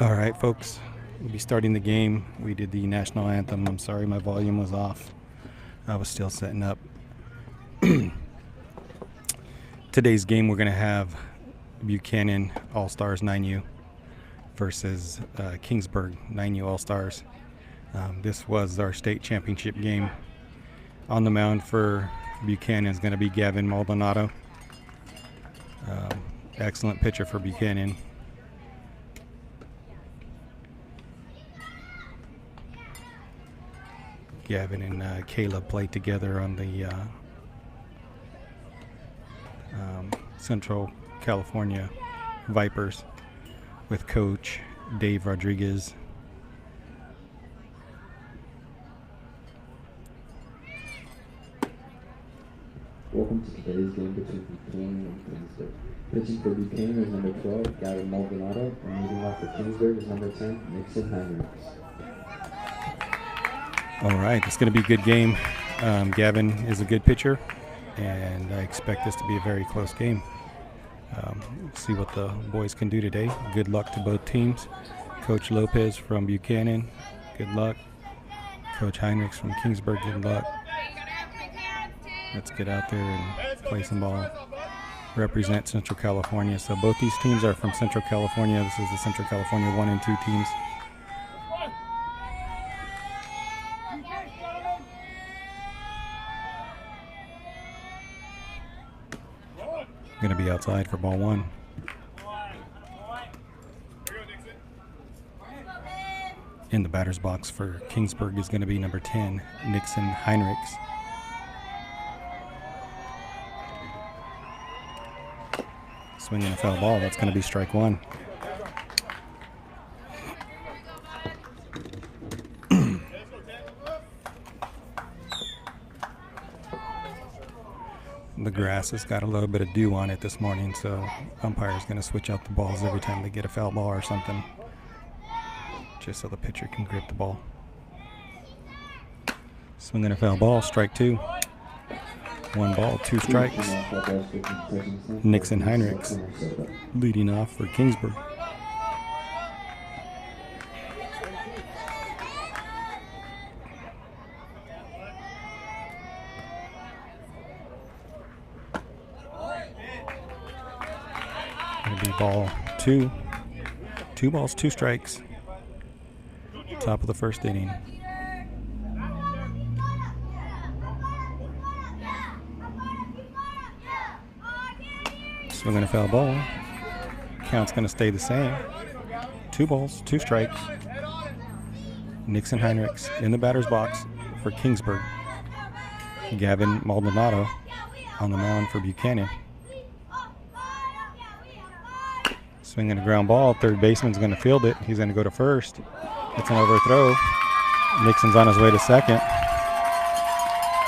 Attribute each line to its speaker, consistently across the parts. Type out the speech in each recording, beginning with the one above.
Speaker 1: All right, folks, we'll be starting the game. We did the national anthem. I'm sorry my volume was off. I was still setting up. Today's game, we're going to have Buchanan Allstars 9U versus Kingsburg 9U Allstars. This was our state championship game. On the mound for Buchanan is going to be Gavin Maldonado. Excellent pitcher for Buchanan. Gavin and Caleb played together on the Central California Vipers with Coach Dave Rodriguez.
Speaker 2: Welcome to today's game between Buchanan and Kingsburg. Pitching for Buchanan is number 12, Gavin Maldonado, and leading off for Kingsburg is number 10, Nixon Heinrichs.
Speaker 1: All right, it's going to be a good game. Gavin is a good pitcher, and I expect this to be a very close game. See what the boys can do today. Good luck to both teams. Coach Lopez from Buchanan, good luck. Coach Heinrichs from Kingsburg, good luck. Let's get out there and play some ball. Represent Central California. So both these teams are from Central California. This is the Central California 1 and 2 teams. Going to be outside for ball one. In the batter's box for Kingsburg is going to be number 10, Nixon Heinrichs. Swinging a foul ball. That's going to be strike one. The grass has got a little bit of dew on it this morning, so umpire's going to switch out the balls every time they get a foul ball or something, just so the pitcher can grip the ball. Swinging a foul ball, strike two. 1 ball, 2 strikes. Nixon Heinrichs leading off for Kingsburg. It'll be ball 2. 2 balls, 2 strikes. Top of the first inning. Swinging a foul ball. Count's going to stay the same. 2 balls, 2 strikes. Nixon Heinrichs in the batter's box for Kingsburg. Gavin Maldonado on the mound for Buchanan. Swinging a ground ball. Third baseman's going to field it. He's going to go to first. It's an overthrow. Nixon's on his way to second.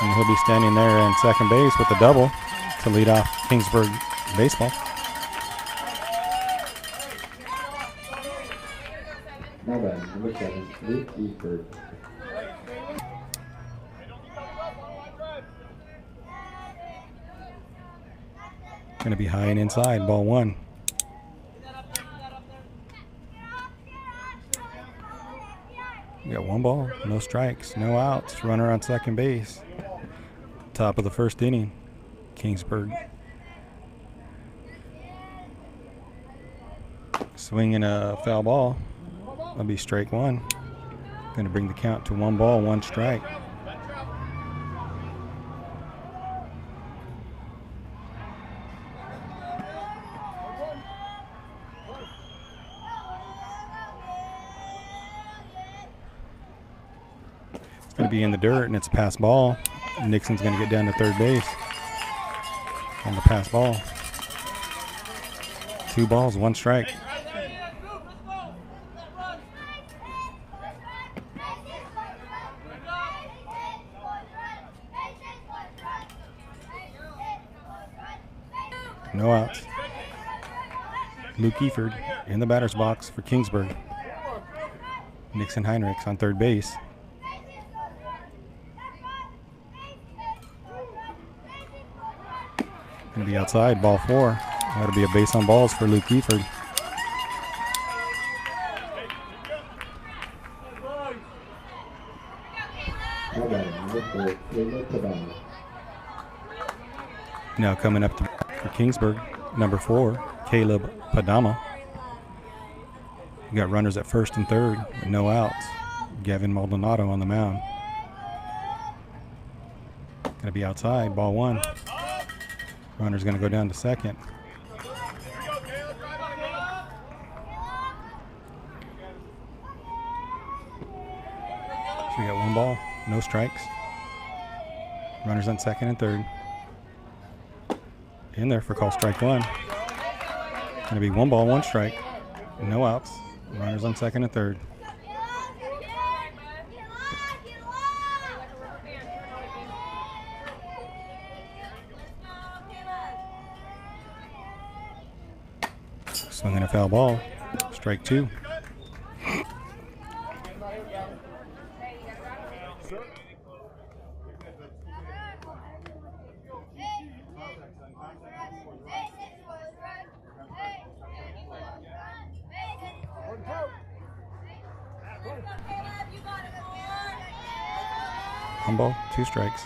Speaker 1: And he'll be standing there in second base with a double to lead off Kingsburg baseball.
Speaker 2: Now batting, number 7, Luke Kingsburg.
Speaker 1: Going to be high and inside, ball 1. We got 1 ball, no strikes, no outs, runner on second base. Top of the first inning, Kingsburg. Swinging a foul ball. That'll be strike 1. Going to bring the count to 1 ball, 1 strike. It's going to be in the dirt, and it's a pass ball. Nixon's going to get down to third base on the pass ball. 2 balls, 1 strike. No outs. Luke Kingsburg in the batter's box for Kingsburg. Nixon Heinrichs on third base. Going to be outside, ball 4. That'll be a base on balls for Luke Kingsburg.
Speaker 2: Now batting number 4, Caleb Padama.
Speaker 1: Now coming up for Kingsburg, number 4, Caleb Padama. You got runners at first and third with no outs. Gavin Maldonado on the mound. Going to be outside, ball 1. Runner's going to go down to second. So we got 1 ball, no strikes. Runners on second and third. In there for call strike 1. Going to be 1 ball, 1 strike. No outs. Runners on second and third. Swinging a foul ball. Strike 2. One ball, 2 strikes.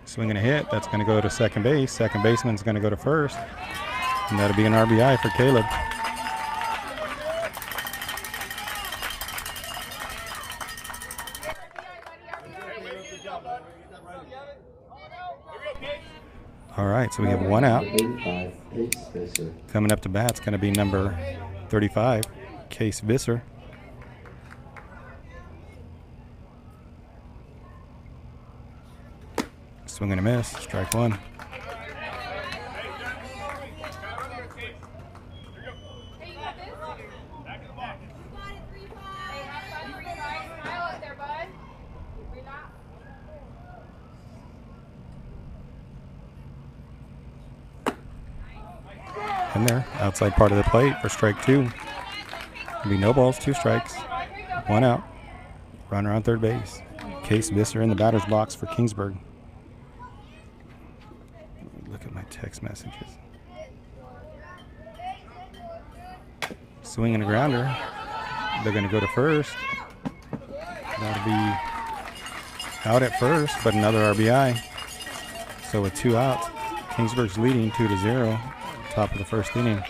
Speaker 1: Swinging a hit. That's going to go to second base. Second baseman's going to go to first. And that'll be an RBI for Caleb. All right, so we have 1 out. Coming up to bat's going to be number 35, Case Visser. Swing and a miss, strike 1. In there, outside part of the plate for strike 2. It'll be no balls, 2 strikes, 1 out. Runner on third base. Case Visser in the batter's box for Kingsburg. Look at my text messages. Swing and a grounder. They're going to go to first. That'll be out at first, but another RBI. So with 2 outs, Kingsburg's leading 2-0. Top of the first inning.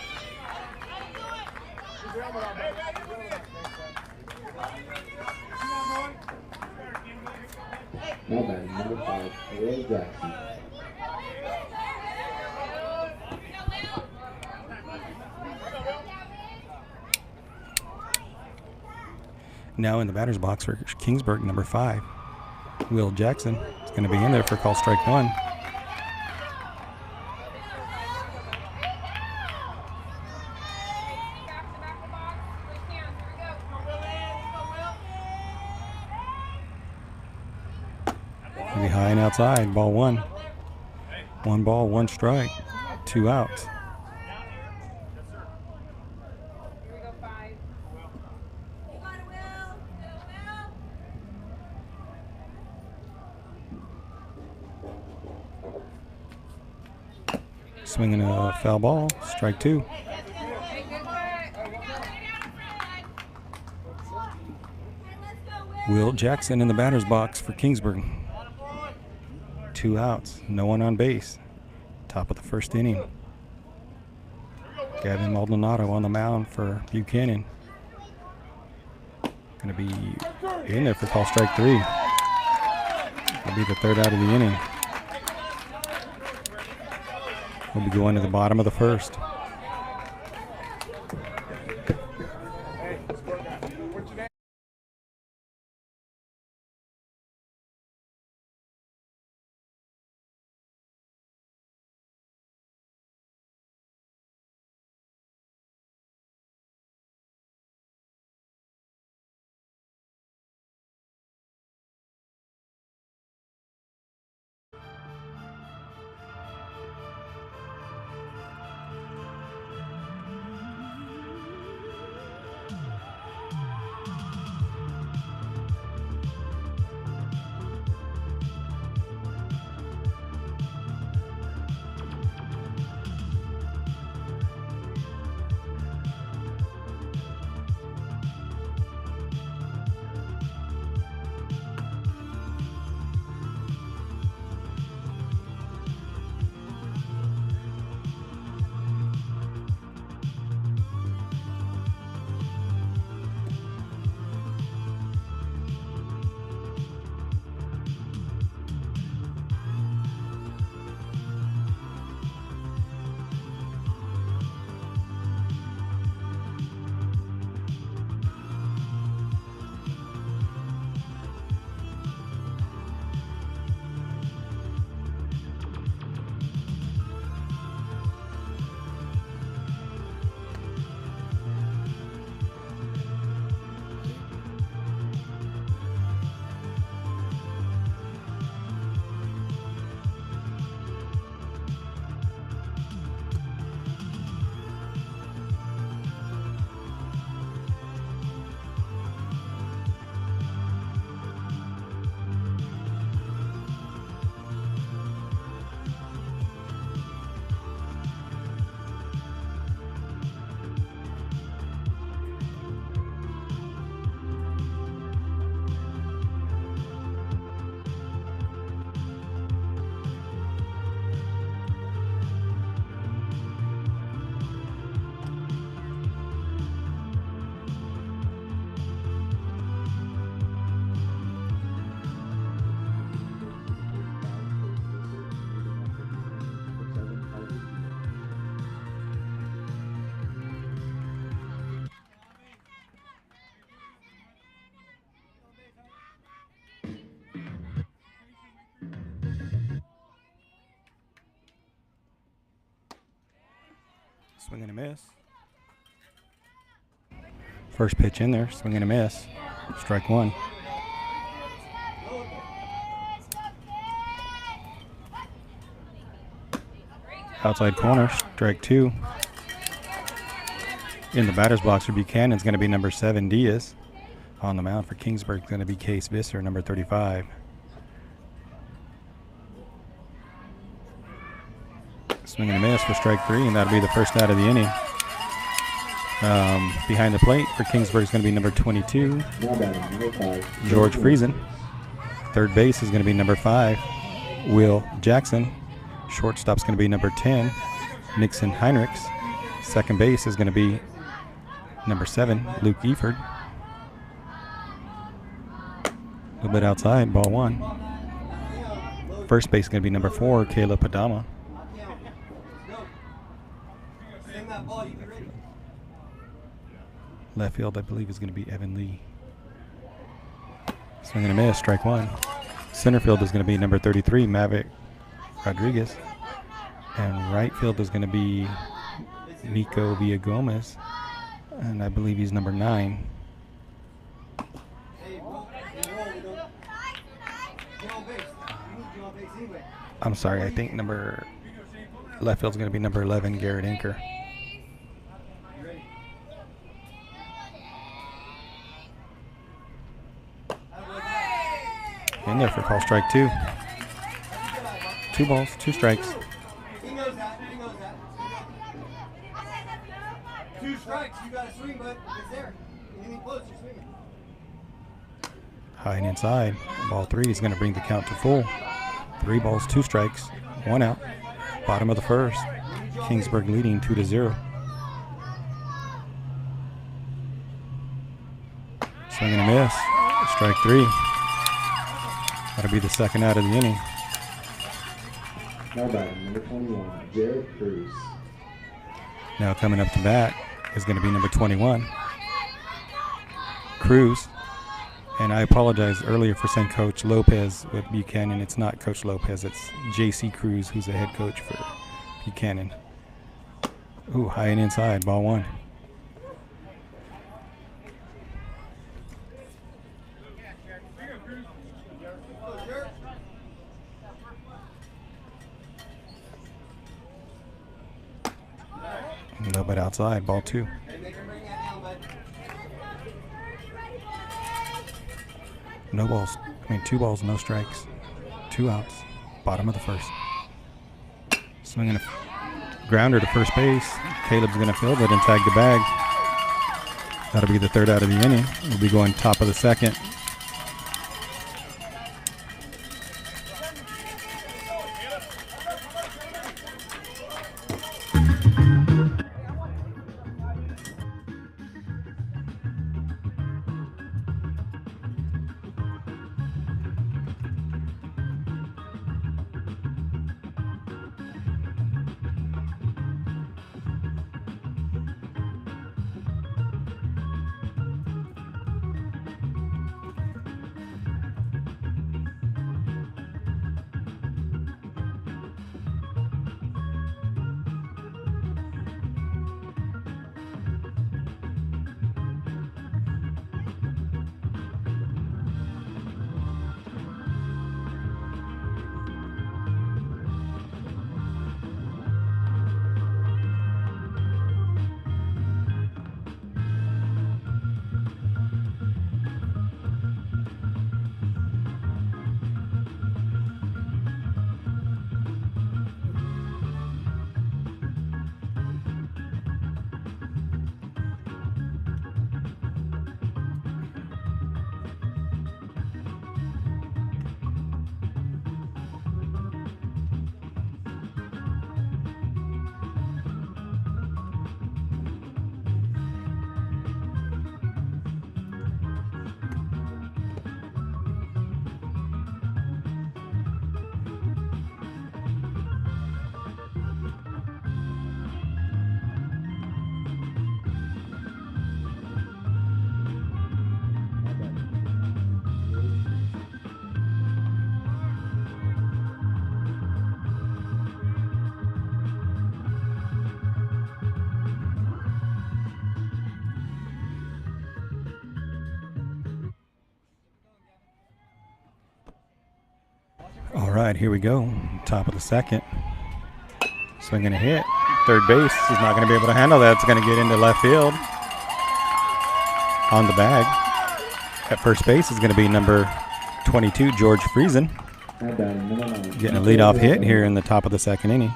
Speaker 2: Now batting number 5, Will Jackson.
Speaker 1: Now in the batter's box for Kingsburg, number 5, Will Jackson is going to be in there for call strike 1. Be high and outside, ball 1. 1 ball, 1 strike, 2 outs. Swinging a foul ball, strike 2. Will Jackson in the batter's box for Kingsburg. 2 outs, no one on base. Top of the first inning. Gavin Maldonado on the mound for Buchanan. Going to be in there for call strike 3. That'll be the 3rd out of the inning. We'll be going to the bottom of the first. Swing and a miss. First pitch in there, swing and a miss. Strike one. Outside corner, strike two. In the batter's box for Buchanan is going to be number 7, Diaz. On the mound for Kingsburg is going to be Case Visser, number 35. Swing and a miss for strike 3, and that'll be the first out of the inning. Behind the plate for Kingsburg is going to be number 22, George Friesen. Third base is going to be number 5, Will Jackson. Shortstop's going to be number 10, Nixon Heinrichs. Second base is going to be number 7, Luke Eford. A little bit outside, ball 1. First base is going to be number 4, Caleb Padama. Left field, I believe, is going to be Evan Lee. Swing and a miss, strike 1. Center field is going to be number 33, Maverick Rodriguez. And right field is going to be Nico Villagomez. And I believe he's number 9. I'm sorry, I think left field is going to be number 11, Garrett Anker. In there for call strike 2. 2 balls, 2 strikes.
Speaker 3: He knows that. 2 strikes, you got to swing, but it's there. Anything close, you're swinging.
Speaker 1: High and inside. Ball 3 is going to bring the count to full. 3 balls, 2 strikes, 1 out. Bottom of the first. Kingsburg leading 2-0. Swing and a miss. Strike 3. That'll be the second out of the inning.
Speaker 2: Now batting, number 21, Jared Cruz.
Speaker 1: Now coming up to bat is going to be number 21, Cruz. And I apologize earlier for saying Coach Lopez with Buchanan. It's not Coach Lopez, it's J.C. Cruz, who's the head coach for Buchanan. Ooh, high and inside, ball 1. A little bit outside, ball 2. No balls, 2 balls, no strikes, 2 outs, bottom of the first. Swinging a grounder to first base. Caleb's going to field it and tag the bag. That'll be the third out of the inning. We'll be going top of the second. All right, here we go. Top of the second. Swinging a hit. Third base is not going to be able to handle that. It's going to get into left field. On the bag. At first base is going to be number 22, George Friesen. Getting a leadoff hit here in the top of the second inning.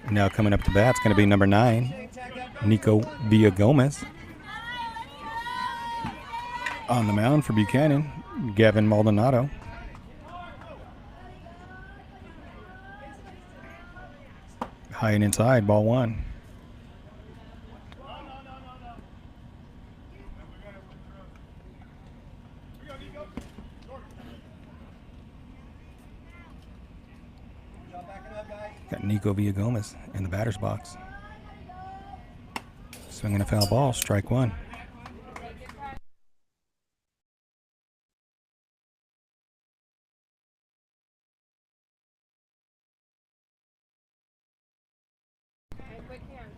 Speaker 1: Now coming up to bat, it's going to be number 9, Nico Villagomez. On the mound for Buchanan, Gavin Maldonado. High and inside, ball 1. Got Nico Villagomez in the batter's box. Swinging a foul ball, strike 1.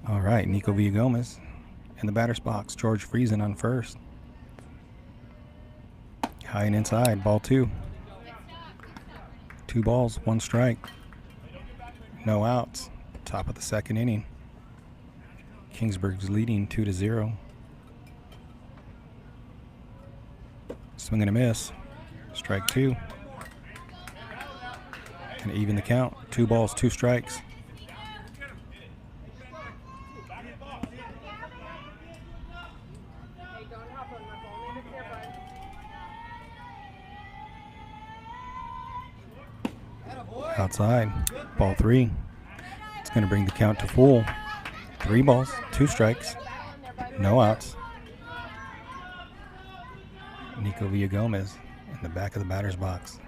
Speaker 1: All right, Nico Villagomez in the batter's box. George Friesen on first. High and inside, ball 2. 2 balls, 1 strike. No outs. Top of the second inning. Kingsburg's leading 2-0. Swing and a miss. Strike 2. Gonna even the count. 2 balls, 2 strikes. Outside, ball 3. It's going to bring the count to full. 3 balls, 2 strikes, no outs. Nico Villagomez in the back of the batter's box.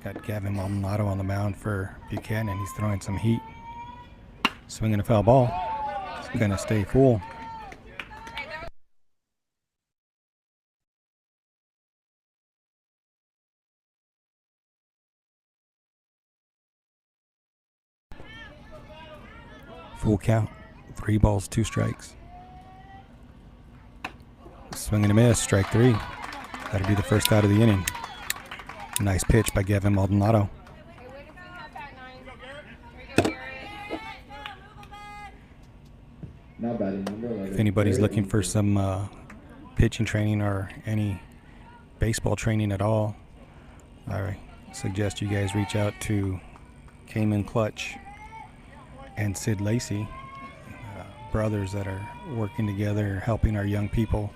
Speaker 1: Got Gavin Maldonado on the mound for Buchanan. He's throwing some heat. Swinging a foul ball. It's going to stay full. Full count. 3 balls, 2 strikes. Swing and a miss. Strike 3. That'll be the first out of the inning. Nice pitch by Gavin Maldonado. If anybody's looking for some pitching training or any baseball training at all, I suggest you guys reach out to Cayman Clutch and Sid Lacey, brothers that are working together, helping our young people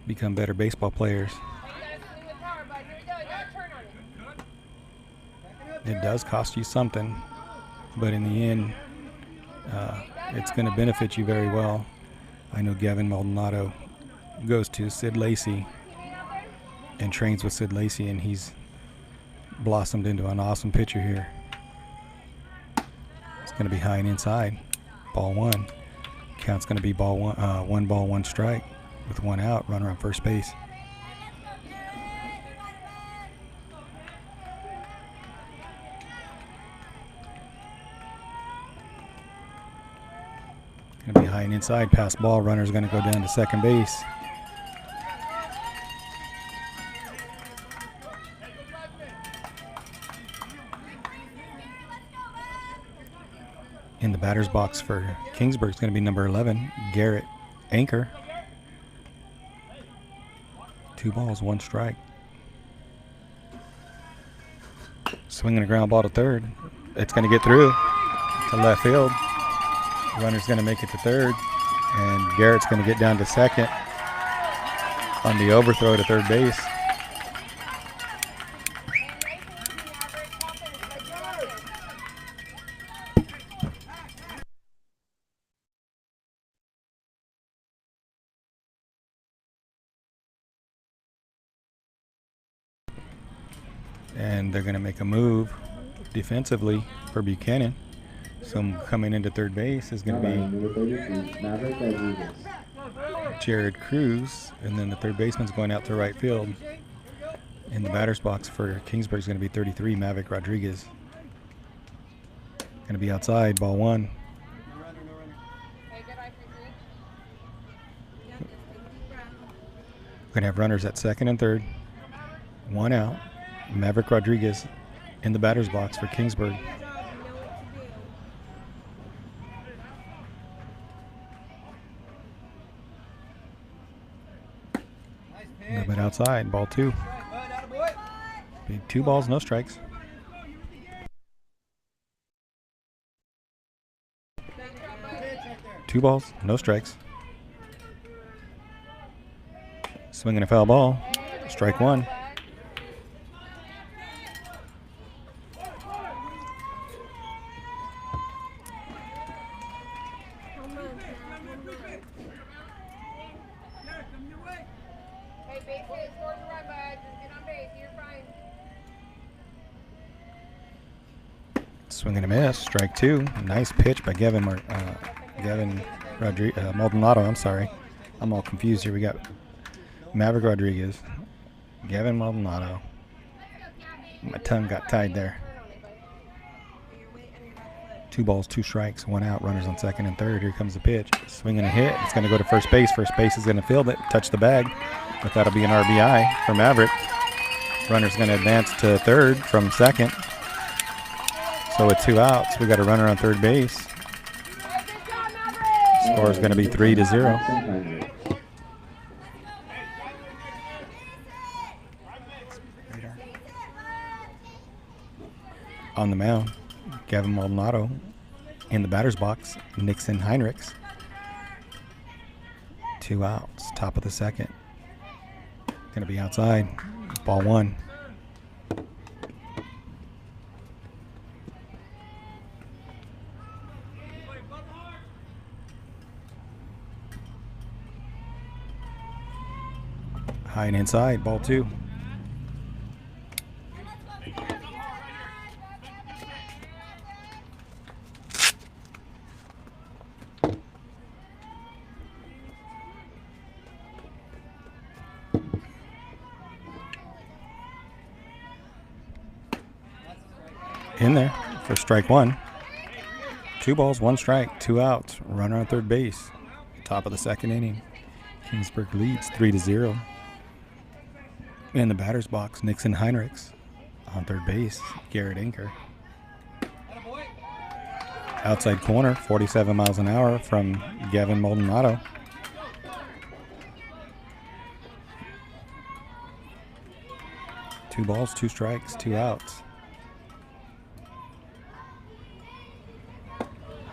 Speaker 1: become better baseball players. It does cost you something, but in the end, it's going to benefit you very well. I know Gavin Maldonado goes to Sid Lacey and trains with Sid Lacey, and he's blossomed into an awesome pitcher here. Going to be high and inside. Ball 1. Count's going to be ball 1. 1 ball, 1 strike with 1 out. Runner on first base. Going to be high and inside. Pass ball. Runner's going to go down to second base. In the batter's box for Kingsburg is going to be number 11, Garrett Anchor. 2 balls, 1 strike. Swinging a ground ball to third. It's going to get through to left field. Runner's going to make it to third, and Garrett's going to get down to second on the overthrow to third base. And they're going to make a move defensively for Buchanan. So coming into third base is going to be Jared Cruz, and then the third baseman's going out to right field. In the batter's box for Kingsburg is going to be 33, Maverick Rodriguez. Going to be outside, ball 1. We're going to have runners at second and third. One out. Maverick Rodriguez in the batter's box for Kingsburg. A little bit outside. Ball 2. Big 2 balls, no strikes. Two balls, no strikes. Swinging a foul ball. Strike 1. Swing and a miss. Strike 2. Nice pitch by Gavin Maldonado. I'm sorry. I'm all confused here. We got Maverick Rodriguez, Gavin Maldonado. My tongue got tied there. 2 balls, 2 strikes, 1 out. Runners on second and third. Here comes the pitch. Swing and a hit. It's going to go to first base. First base is going to field it, touch the bag, but that'll be an RBI for Maverick. Runner's going to advance to third from second. So with 2 outs, we got a runner on third base. Score is going to be 3-0. On the mound, Gavin Maldonado. In the batter's box, Nixon Heinrichs. 2 outs, top of the second. Going to be outside. Ball 1. High and inside, ball 2. In there for strike 1. 2 balls, 1 strike, 2 outs. Runner on third base. Top of the second inning. Kingsburg leads 3-0. In the batter's box, Nixon Heinrichs. On third base, Garrett Anker. Outside corner, 47 miles an hour from Gavin Maldonado. Two balls, 2 strikes, 2 outs.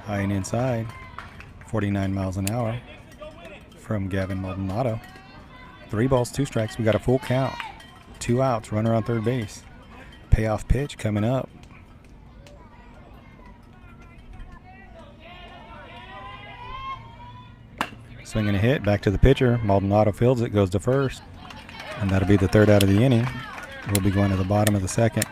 Speaker 1: High and inside, 49 miles an hour from Gavin Maldonado. 3 balls, 2 strikes. We got a full count. 2 outs, runner on third base. Payoff pitch coming up. Swing and a hit, back to the pitcher. Maldonado fields it, goes to first. And that'll be the 3rd out of the inning. We'll be going to the bottom of the 2nd.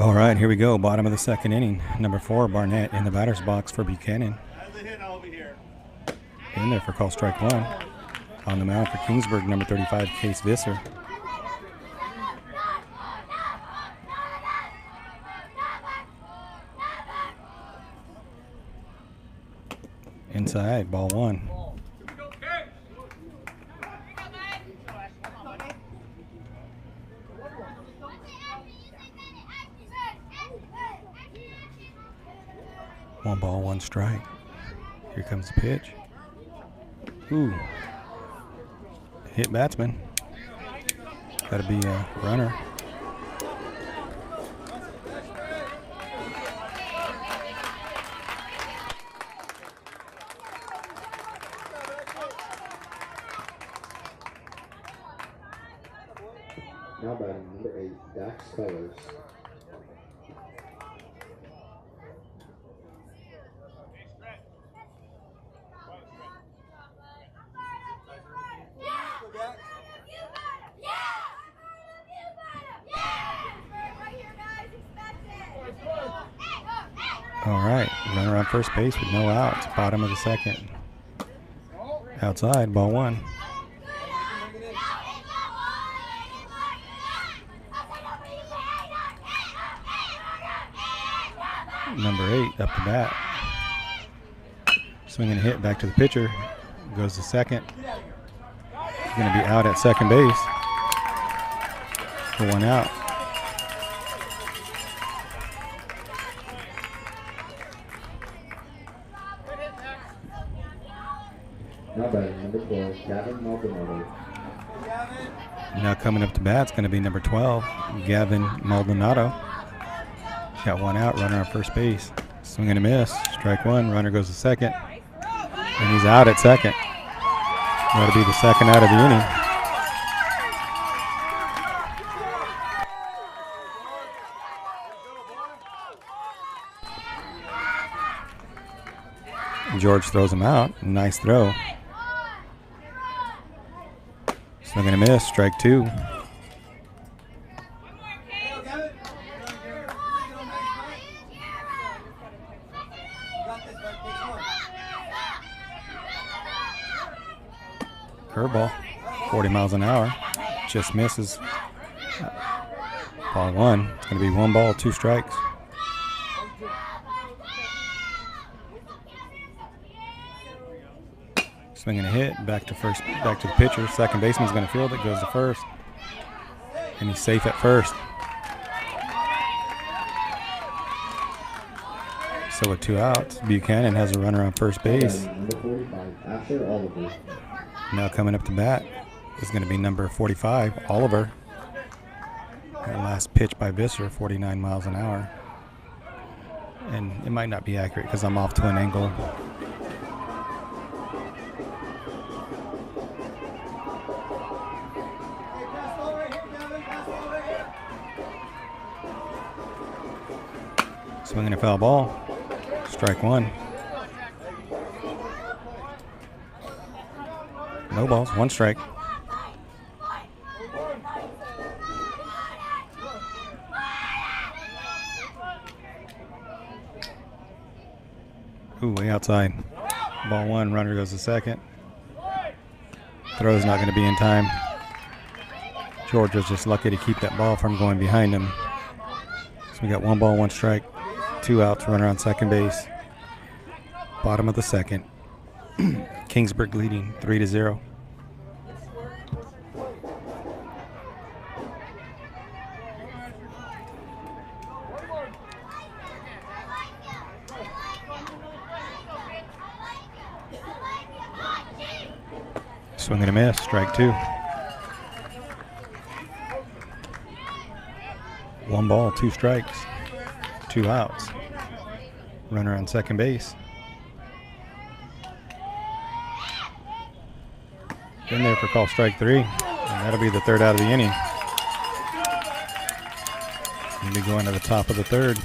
Speaker 1: All right, here we go. Bottom of the second inning. Number 4, Barnett in the batter's box for Buchanan. In there for call strike 1. On the mound for Kingsburg, number 35, Case Visser. Inside, ball 1. One ball, one strike. Here comes the pitch. Ooh. Hit batsman. Got to be a runner.
Speaker 2: Now batting number 8, Dax Colors.
Speaker 1: All right, runner on first base with no outs. Bottom of the second. Outside, ball 1. Number 8 up to bat. Swinging a hit back to the pitcher. Goes to second. He's going to be out at second base for 1 out.
Speaker 2: Now batting number 12, Gavin Maldonado.
Speaker 1: Now coming up to bat, it's going to be number 12, Gavin Maldonado. Got 1 out, runner on first base. Swing and a miss. Strike 1, runner goes to second. And he's out at second. That'll be the second out of the inning. George throws him out. Nice throw. Swing and a miss. Strike 2. Curveball, 40 miles an hour, just misses. Ball 1. It's going to be 1 ball, 2 strikes. Swinging a hit, back to first, back to the pitcher. Second baseman's going to field it, goes to first, and he's safe at first. So with 2 outs, Buchanan has a runner on first base. Now coming up to bat is going to be number 45, Oliver. That last pitch by Visser, 49 miles an hour. And it might not be accurate because I'm off to an angle. Swinging a foul ball. Strike 1. No balls, 1 strike. Ooh, way outside. Ball 1, runner goes to second. Throw's not going to be in time. George was just lucky to keep that ball from going behind him. So we got 1 ball, 1 strike. 2 outs, runner on second base. Bottom of the second. Kingsburg leading 3-0. Swing and a miss, strike 2. 1 ball, 2 strikes, 2 outs. Runner on second base. In there for call strike 3, and that'll be the 3rd out of the inning. We'll be going to the top of the 3rd.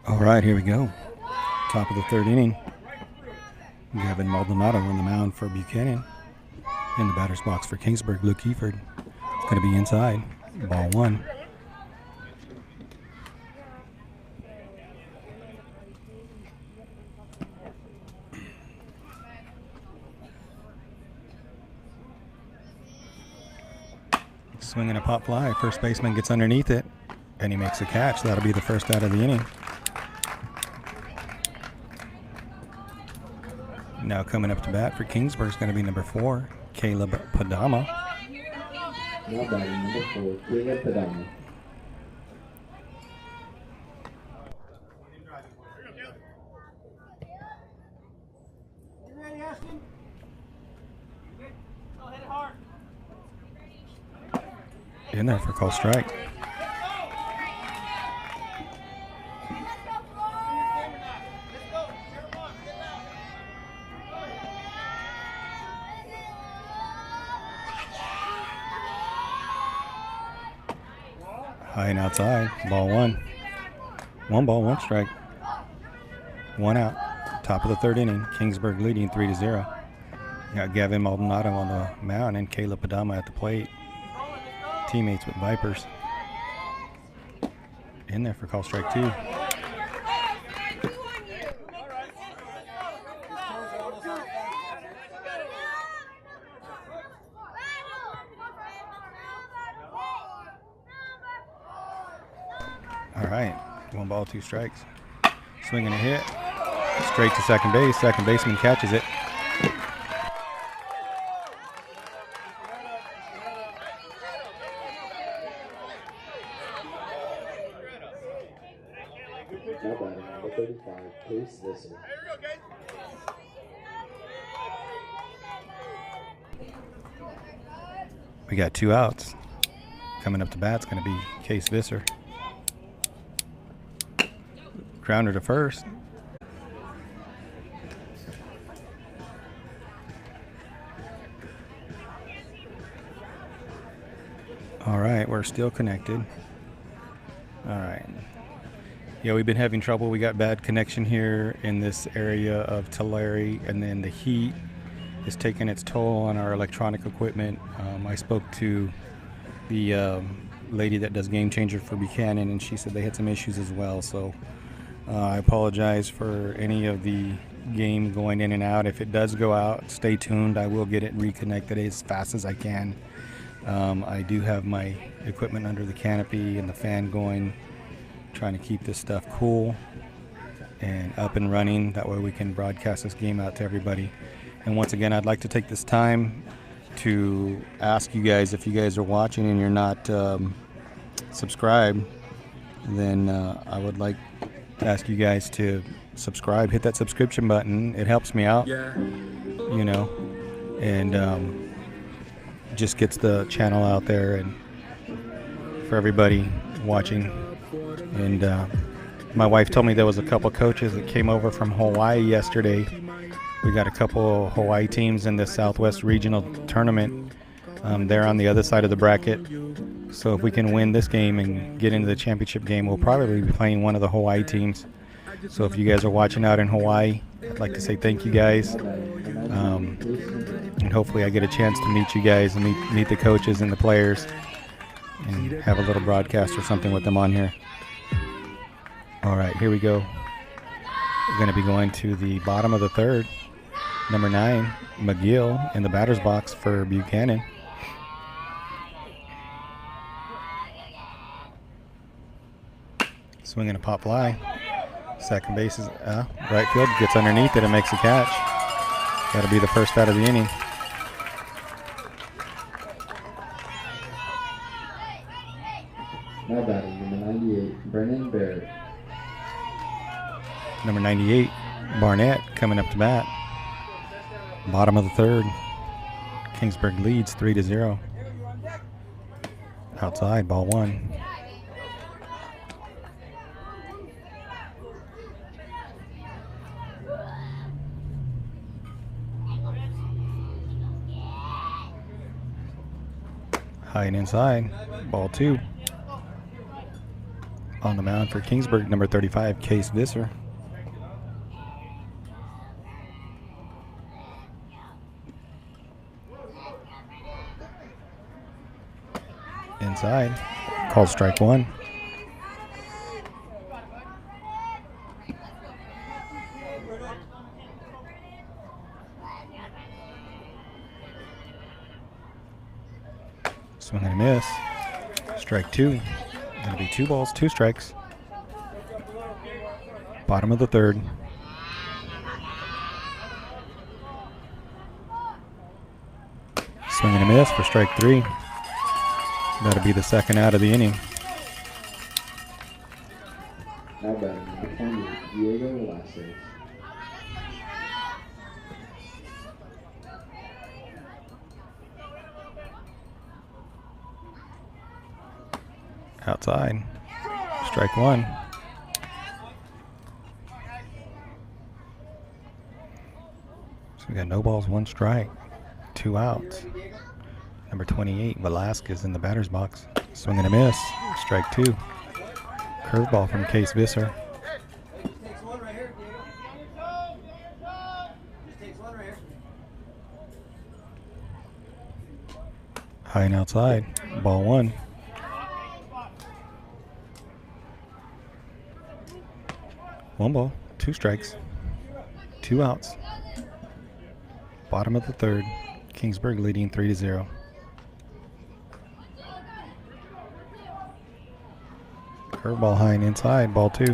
Speaker 1: All right, here we go. Top of the third inning. Gavin Maldonado on the mound for Buchanan. In the batter's box for Kingsburg, Luke Eford. It's going to be inside. Ball one. Swinging a pop fly. First baseman gets underneath it, and he makes a catch. That'll be the first out of the inning. Now coming up to bat for Kingsburg is going to be number 4, Caleb Padama.
Speaker 2: Now batting number 4, Caleb Padama.
Speaker 3: You ready, Ashton? Go hit it hard.
Speaker 1: In there for call strike. High and outside. Ball one. 1 ball, 1 strike. 1 out. Top of the third inning. Kingsburg leading 3-0. Got Gavin Maldonado on the mound and Caleb Padama at the plate. Teammates with Vipers. In there for call strike 2. All right, 1 ball, 2 strikes. Swinging a hit. Straight to second base. Second baseman catches it.
Speaker 2: Now batting number 35, Case Visser.
Speaker 1: We got 2 outs. Coming up to bat is going to be Case Visser. Grounder to first. All right, we're still connected. All right. Yeah, we've been having trouble. We got bad connection here in this area of Tulare, and then the heat is taking its toll on our electronic equipment. I spoke to the lady that does Game Changer for Buchanan, and she said they had some issues as well. So I apologize for any of the game going in and out. If it does go out, stay tuned. I will get it reconnected as fast as I can. I do have my equipment under the canopy and the fan going, trying to keep this stuff cool and up and running. That way we can broadcast this game out to everybody. And once again, I'd like to take this time to ask you guys, if you guys are watching and you're not subscribed, then I would like to ask you guys to subscribe. Hit that subscription button. It helps me out, you know, and just gets the channel out there and for everybody watching. And my wife told me there was a couple coaches that came over from Hawaii yesterday. We got a couple Hawaii teams in the Southwest Regional Tournament. They're on the other side of the bracket. So if we can win this game and get into the championship game, we'll probably be playing one of the Hawaii teams. So if you guys are watching out in Hawaii, I'd like to say thank you guys. And hopefully I get a chance to meet you guys and meet the coaches and the players and have a little broadcast or something with them on here. All right, here we go. We're going to be going to the bottom of the third. Number 9, McGill in the batter's box for Buchanan. Swinging a pop fly. Second base is right field, gets underneath it and makes a catch. That'll be the first out of the inning.
Speaker 2: Now batting number 98, Brennan Barrett.
Speaker 1: Number 98, Barnett coming up to bat. Bottom of the third. Kingsburg leads 3-0. Outside, ball 1. High and inside, ball 2. On the mound for Kingsburg, number 35, Case Visser. Inside, called strike one. Swing and a miss. Strike two. That'll be 2 balls, 2 strikes. Bottom of the third. Swing and a miss for strike 3. That'll be the second out of the inning.
Speaker 2: Now batting number 20, Allstars.
Speaker 1: Outside. Strike 1. So we got no balls, 1 strike, 2 outs. Number 28, Velasquez in the batter's box. Swing and a miss. Strike 2. Curveball from Case Visser.
Speaker 3: Just takes one right here, Diego. Just takes one right here.
Speaker 1: High and outside. Ball 1. One ball, 2 strikes, 2 outs. Bottom of the third. Kingsburg leading 3-0. Curveball high and inside, ball 2.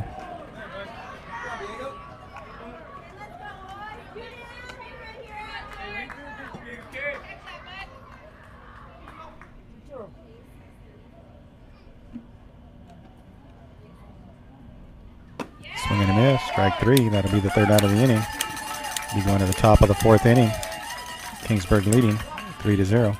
Speaker 1: Swing and a miss, strike 3. That'll be the third out of the inning. Be going to the top of the 4th inning. Kingsburg leading 3-0.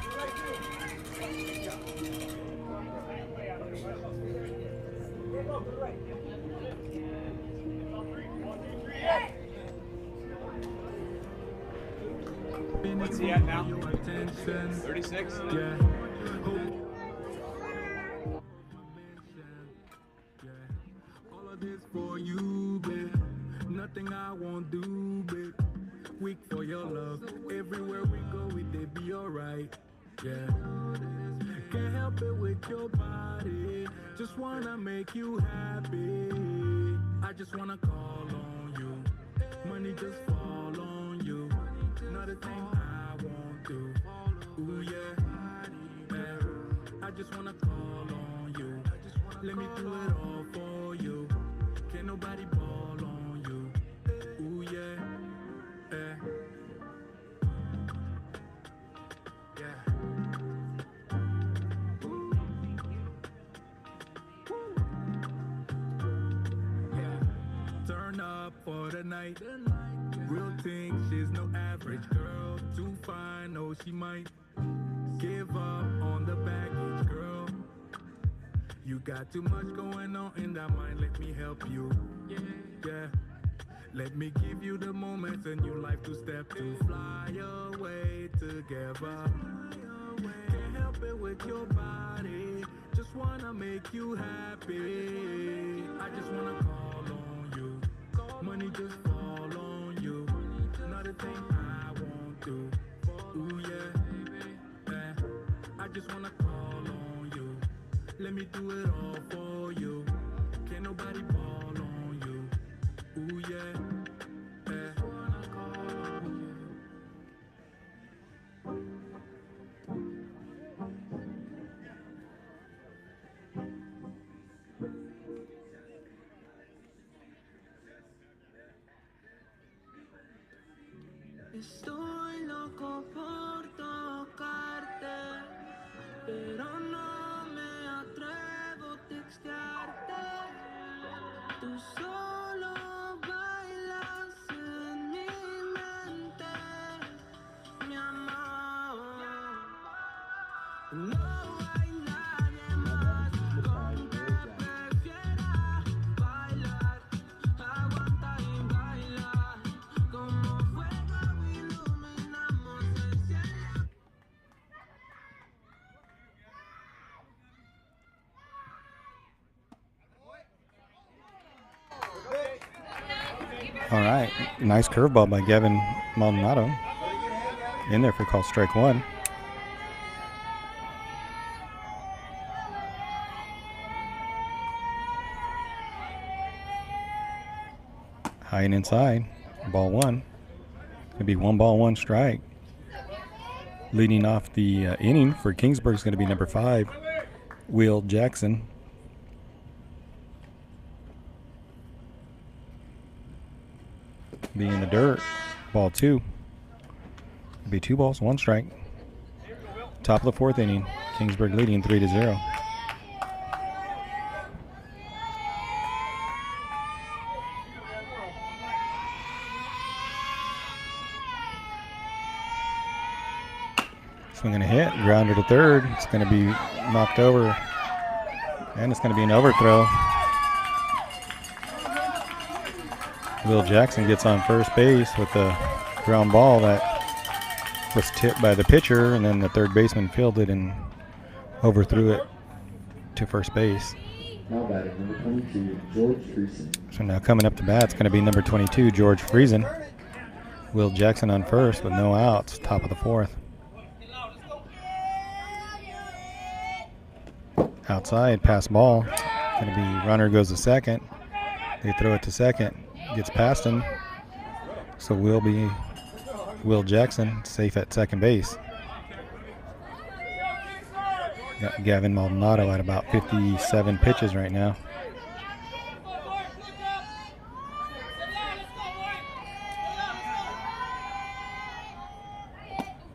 Speaker 4: What's he at now? 36?
Speaker 5: All of this for you, babe. Nothing I won't do, babe. Weak for your love. Everywhere we go, they be alright. Yeah. Can't help it with your body. Just wanna make you happy. I just wanna call on you. Money just fall on you. Not a thing I won't do. Ooh yeah. I just wanna call on you. Let me do it all for you. Can't nobody ball on you. Ooh yeah. Turn up for the night. Real thing, she's no average girl. Too fine, oh she might give up on the baggage, girl. You got too much going on in that mind. Let me help you. Yeah. Let me give you the moments in your life to step to fly away together. Can't help it with your body. Just wanna make you happy. I just wanna call on you. Money just fall on you. Not a thing I won't do. Ooh yeah. I just wanna call on you. Let me do it all for you. Can't nobody ball on you. Ooh yeah. Wanna call on you.
Speaker 6: Estoy loco por tocarte, pero no me atrevo a textearte. Tú solo bailas en mi mente, mi amor. No hay nadie más con que prefiera bailar. Aguanta y baila como fuego, iluminamos el cielo.
Speaker 1: All right, nice curveball by Gavin Maldonado. In there for call strike one. High and inside, ball one. Gonna be 1 ball, 1 strike. Leading off the inning for Kingsburg is going to be number 5, Will Jackson. Be in the dirt, ball 2. Be 2 balls, 1 strike. Top of the 4th inning, Kingsburg leading 3-0. Swinging a hit, grounder to third. It's going to be knocked over, and it's going to be an overthrow. Will Jackson gets on first base with a ground ball that was tipped by the pitcher, and then the third baseman fielded and overthrew it to first base.
Speaker 2: Now batting number 22, George Friesen.
Speaker 1: So now coming up to bat, it's going to be number 22, George Friesen. Will Jackson on first with no outs, top of the 4th. Outside, pass ball. Going to be runner goes to second. They throw it to second. Gets past him. So Will Jackson safe at second base. Got Gavin Maldonado at about 57 pitches right now.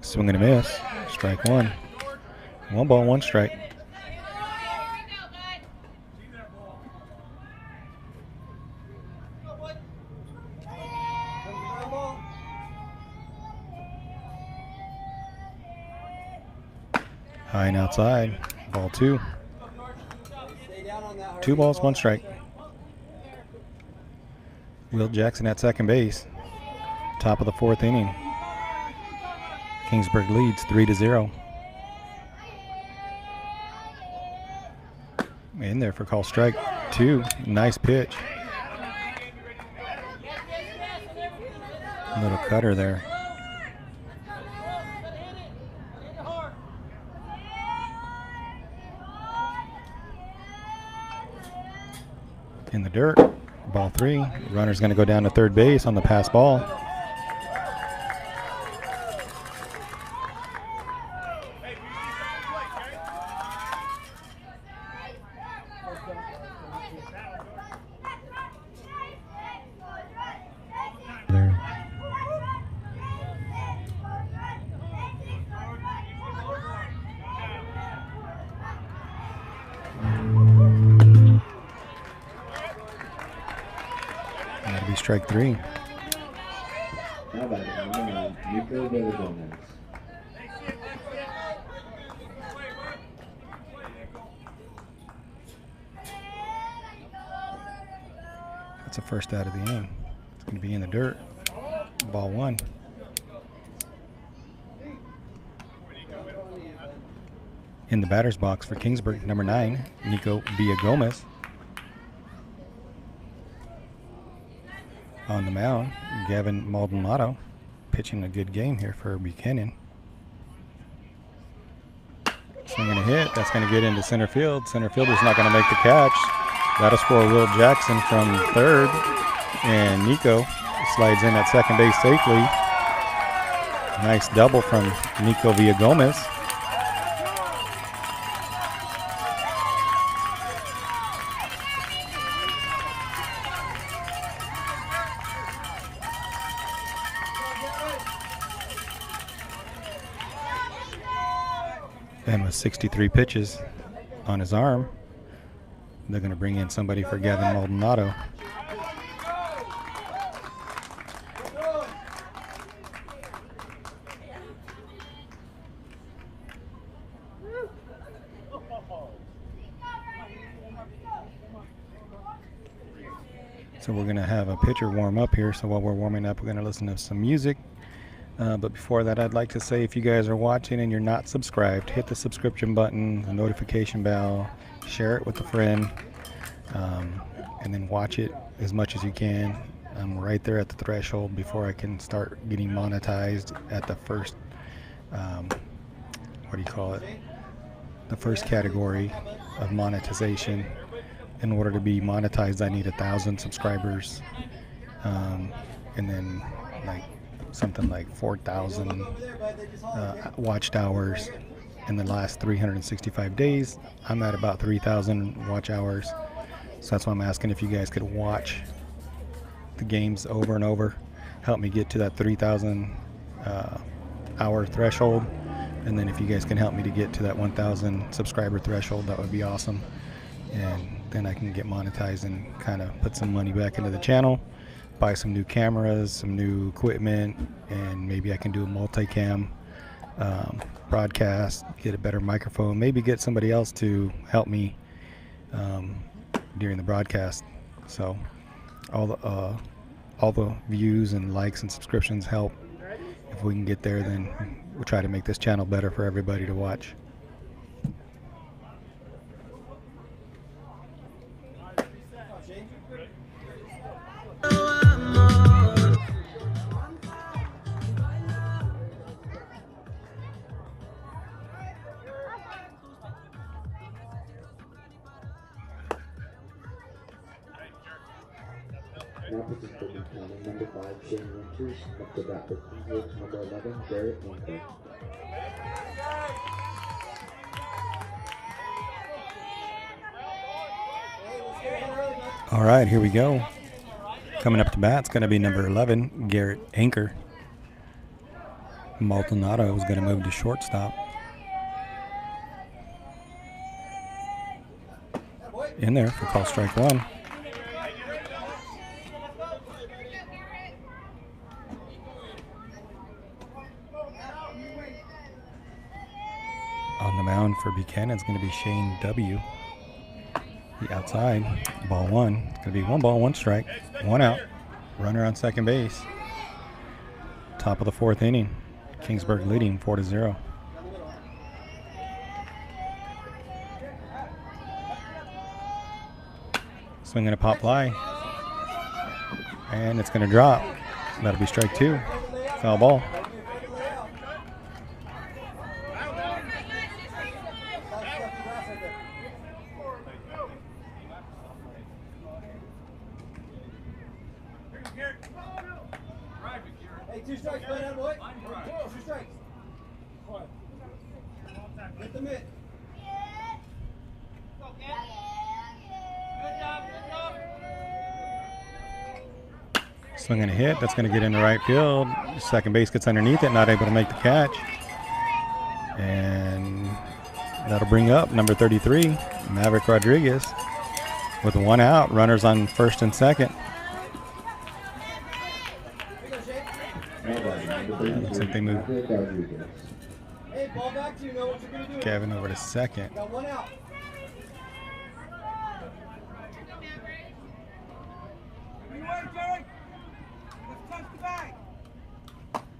Speaker 1: Swing and a miss. Strike one. 1 ball, 1 strike. High and outside, ball 2. 2 balls, 1 strike. Will Jackson at second base. Top of the 4th inning. Kingsburg leads 3-0. In there for call strike 2. Nice pitch. Little cutter there. In the dirt, ball 3. Runner's going to go down to third base on the pass ball. There. That'll be strike 3.
Speaker 2: Now batting number 9, Nico Gomez.
Speaker 1: That's the first out of the inning. It's going to be in the dirt. Ball 1. In the batter's box for Kingsburg, number 9, Nico Gomez. On the mound, Gavin Maldonado pitching a good game here for Buchanan. Swinging a hit. That's going to get into center field. Center fielder's not going to make the catch. That'll score Will Jackson from third. And Nico slides in at second base safely. Nice double from Nico Gomez. And with 63 pitches on his arm, they're going to bring in somebody for Gavin Maldonado. So we're going to have a pitcher warm up here. So while we're warming up, we're going to listen to some music. But before that, I'd like to say, if you guys are watching and you're not subscribed, hit the subscription button, the notification bell, share it with a friend, and then watch it as much as you can. I'm right there at the threshold before I can start getting monetized at the first, what do you call it? The first category of monetization. In order to be monetized, I need 1,000 subscribers, and then like something like 4,000 watched hours in the last 365 days. I'm at about 3,000 watch hours. So that's why I'm asking if you guys could watch the games over and over, help me get to that 3,000 hour threshold. And then if you guys can help me to get to that 1,000 subscriber threshold, that would be awesome. And then I can get monetized and kind of put some money back into the channel, buy some new cameras, some new equipment, and maybe I can do a multicam broadcast, get a better microphone, maybe get somebody else to help me during the broadcast. So all the views and likes and subscriptions help. If we can get there, then we'll try to make this channel better for everybody to watch.
Speaker 2: Now pitching for Buchanan, number 5, Shane Winters. Up to bat for Kingsburg, number 11, Garrett Anker.
Speaker 1: All right, here we go. Coming up to bat, it's going to be number 11, Garrett Anker. Maldonado is going to move to shortstop. In there for call strike 1. On the mound for Buchanan is going to be Shane W. The outside, ball 1. It's going to be 1 ball, 1 strike, 1 out. Runner on second base. Top of the 4th inning. Kingsburg leading 4-0. Swinging a pop fly. And it's going to drop. That'll be strike 2. Foul ball.
Speaker 3: Hey, 2 strikes, play down, boy. 2 strikes. Get the mitt.
Speaker 1: Swinging a hit. That's going to get into right field. Second base gets underneath it, not able to make the catch. And that'll bring up number 33, Maverick Rodriguez, with 1 out. Runners on first and second. Looks like they moved
Speaker 3: Hey, ball back to you, know what you're going to do.
Speaker 1: Gavin over to second.
Speaker 3: Got 1 out.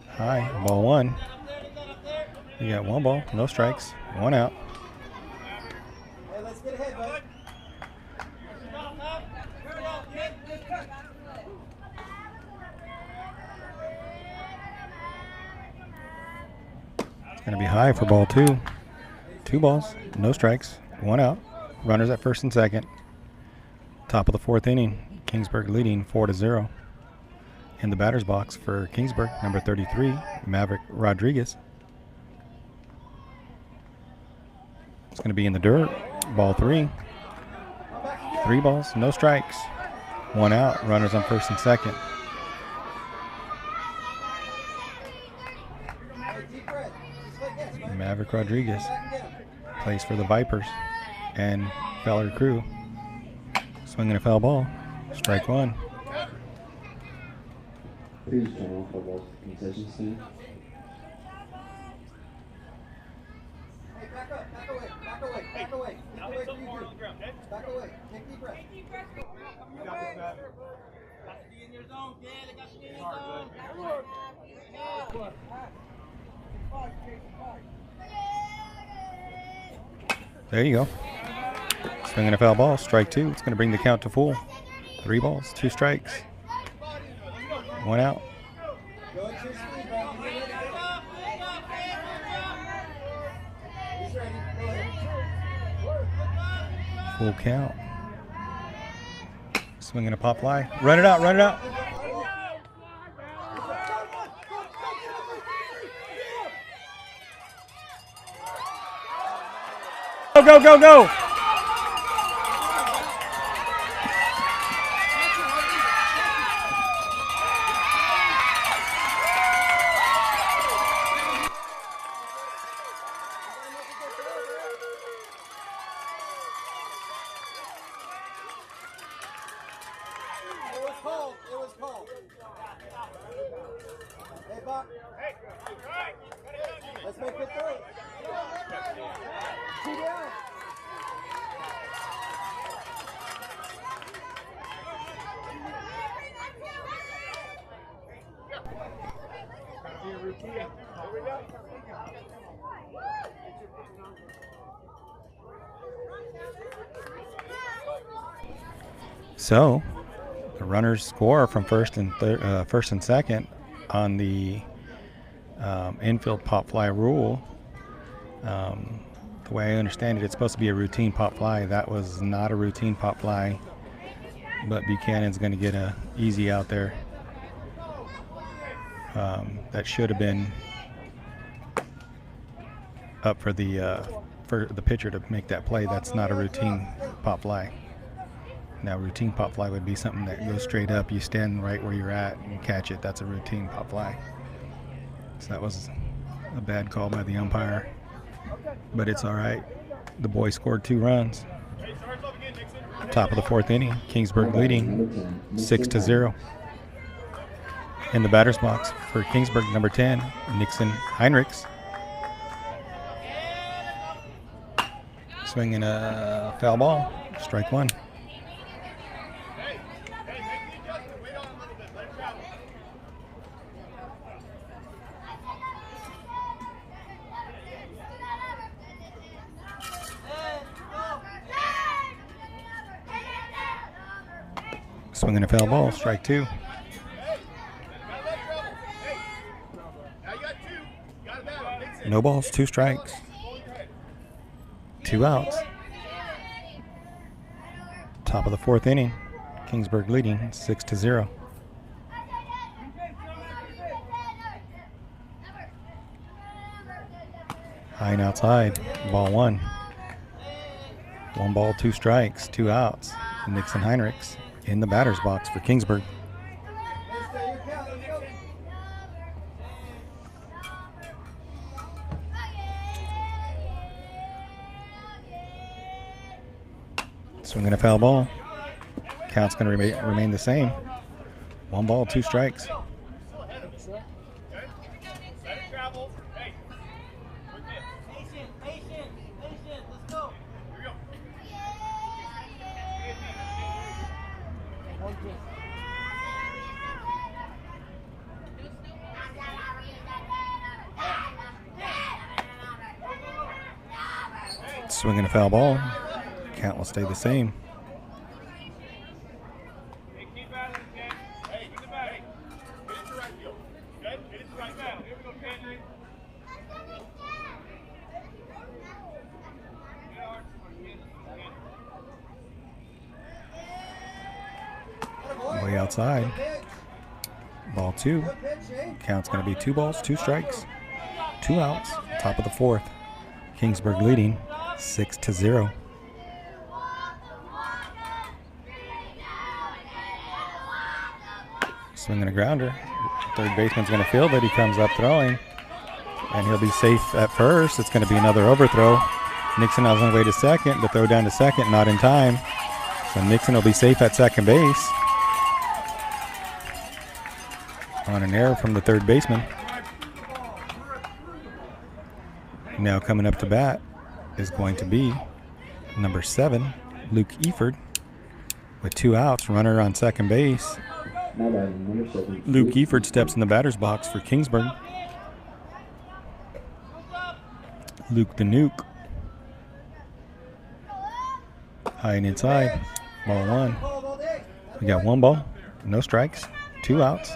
Speaker 1: High, ball 1. You got 1 ball, no strikes, 1 out.
Speaker 3: Hey, let's get ahead, bud.
Speaker 1: It's going to be high for ball 2. 2 balls, no strikes, 1 out. Runners at first and second. Top of the 4th inning. Kingsburg leading 4-0. In the batter's box for Kingsburg, number 33, Maverick Rodriguez. It's going to be in the dirt. Ball 3. 3 balls, no strikes, 1 out. Runners on first and second. Maverick Rodriguez plays for the Vipers and Feller Crew. Swinging a foul ball. Strike 1.
Speaker 2: Please turn off the ball concession stand.
Speaker 3: Hey, back up, back away, back away, back away. Get away from you two. Back away, take deep breath.
Speaker 4: You got this, Matt.
Speaker 3: Got to be in your zone, kid. I got to be in your zone.
Speaker 1: There you go. Swinging a foul ball. Strike 2. It's going to bring the count to full. 3 balls, 2 strikes. 1 out.
Speaker 3: Go at your speed, bro. Get ready, go. He's ready. Go ahead.
Speaker 1: Full count. Swinging a pop fly. Run it out, run it out. Go, go, go, go.
Speaker 3: It was cold. It was cold. Hey, Buck. Let's make it 3. 2 down.
Speaker 1: So, the runners score from first and second on the infield pop fly rule. The way I understand it, it's supposed to be a routine pop fly. That was not a routine pop fly, but Buchanan's going to get a easy out there. That should have been up for the pitcher to make that play. That's not a routine pop fly. Now, routine pop fly would be something that goes straight up. You stand right where you're at and catch it. That's a routine pop fly. So that was a bad call by the umpire, but it's all right. The boys scored 2 runs. Top of the 4th inning, Kingsburg leading 6-0. In the batter's box for Kingsburg, number 10, Nixon Heinrichs. Swinging a foul ball, strike 1. Swinging a foul ball, strike 2. No balls, 2 strikes. 2 outs. Top of the 4th inning, Kingsburg leading 6-0. High and outside, ball 1. 1 ball, 2 strikes, 2 outs. Nixon Heinrichs in the batter's box for Kingsburg. Swinging a foul ball. Count's going to remain the same. 1 ball, 2 strikes. Swinging a foul ball. Count will stay the same. Way outside. Ball 2. Count's going to be 2 balls, 2 strikes, 2 outs. Top of the 4th. Kingsburg leading 6-0. Swinging a grounder. Third baseman's going to field it. He comes up throwing, and he'll be safe at first. It's going to be another overthrow. Nixon is on the way to second. The throw down to second, not in time. So Nixon will be safe at second base on an error from the third baseman. Now coming up to bat is going to be number 7, Luke Eford, with 2 outs, runner on second base. Luke Eford steps in the batter's box for Kingsburg. Luke the Nuke. High and inside. Ball 1. We got 1 ball, no strikes, 2 outs.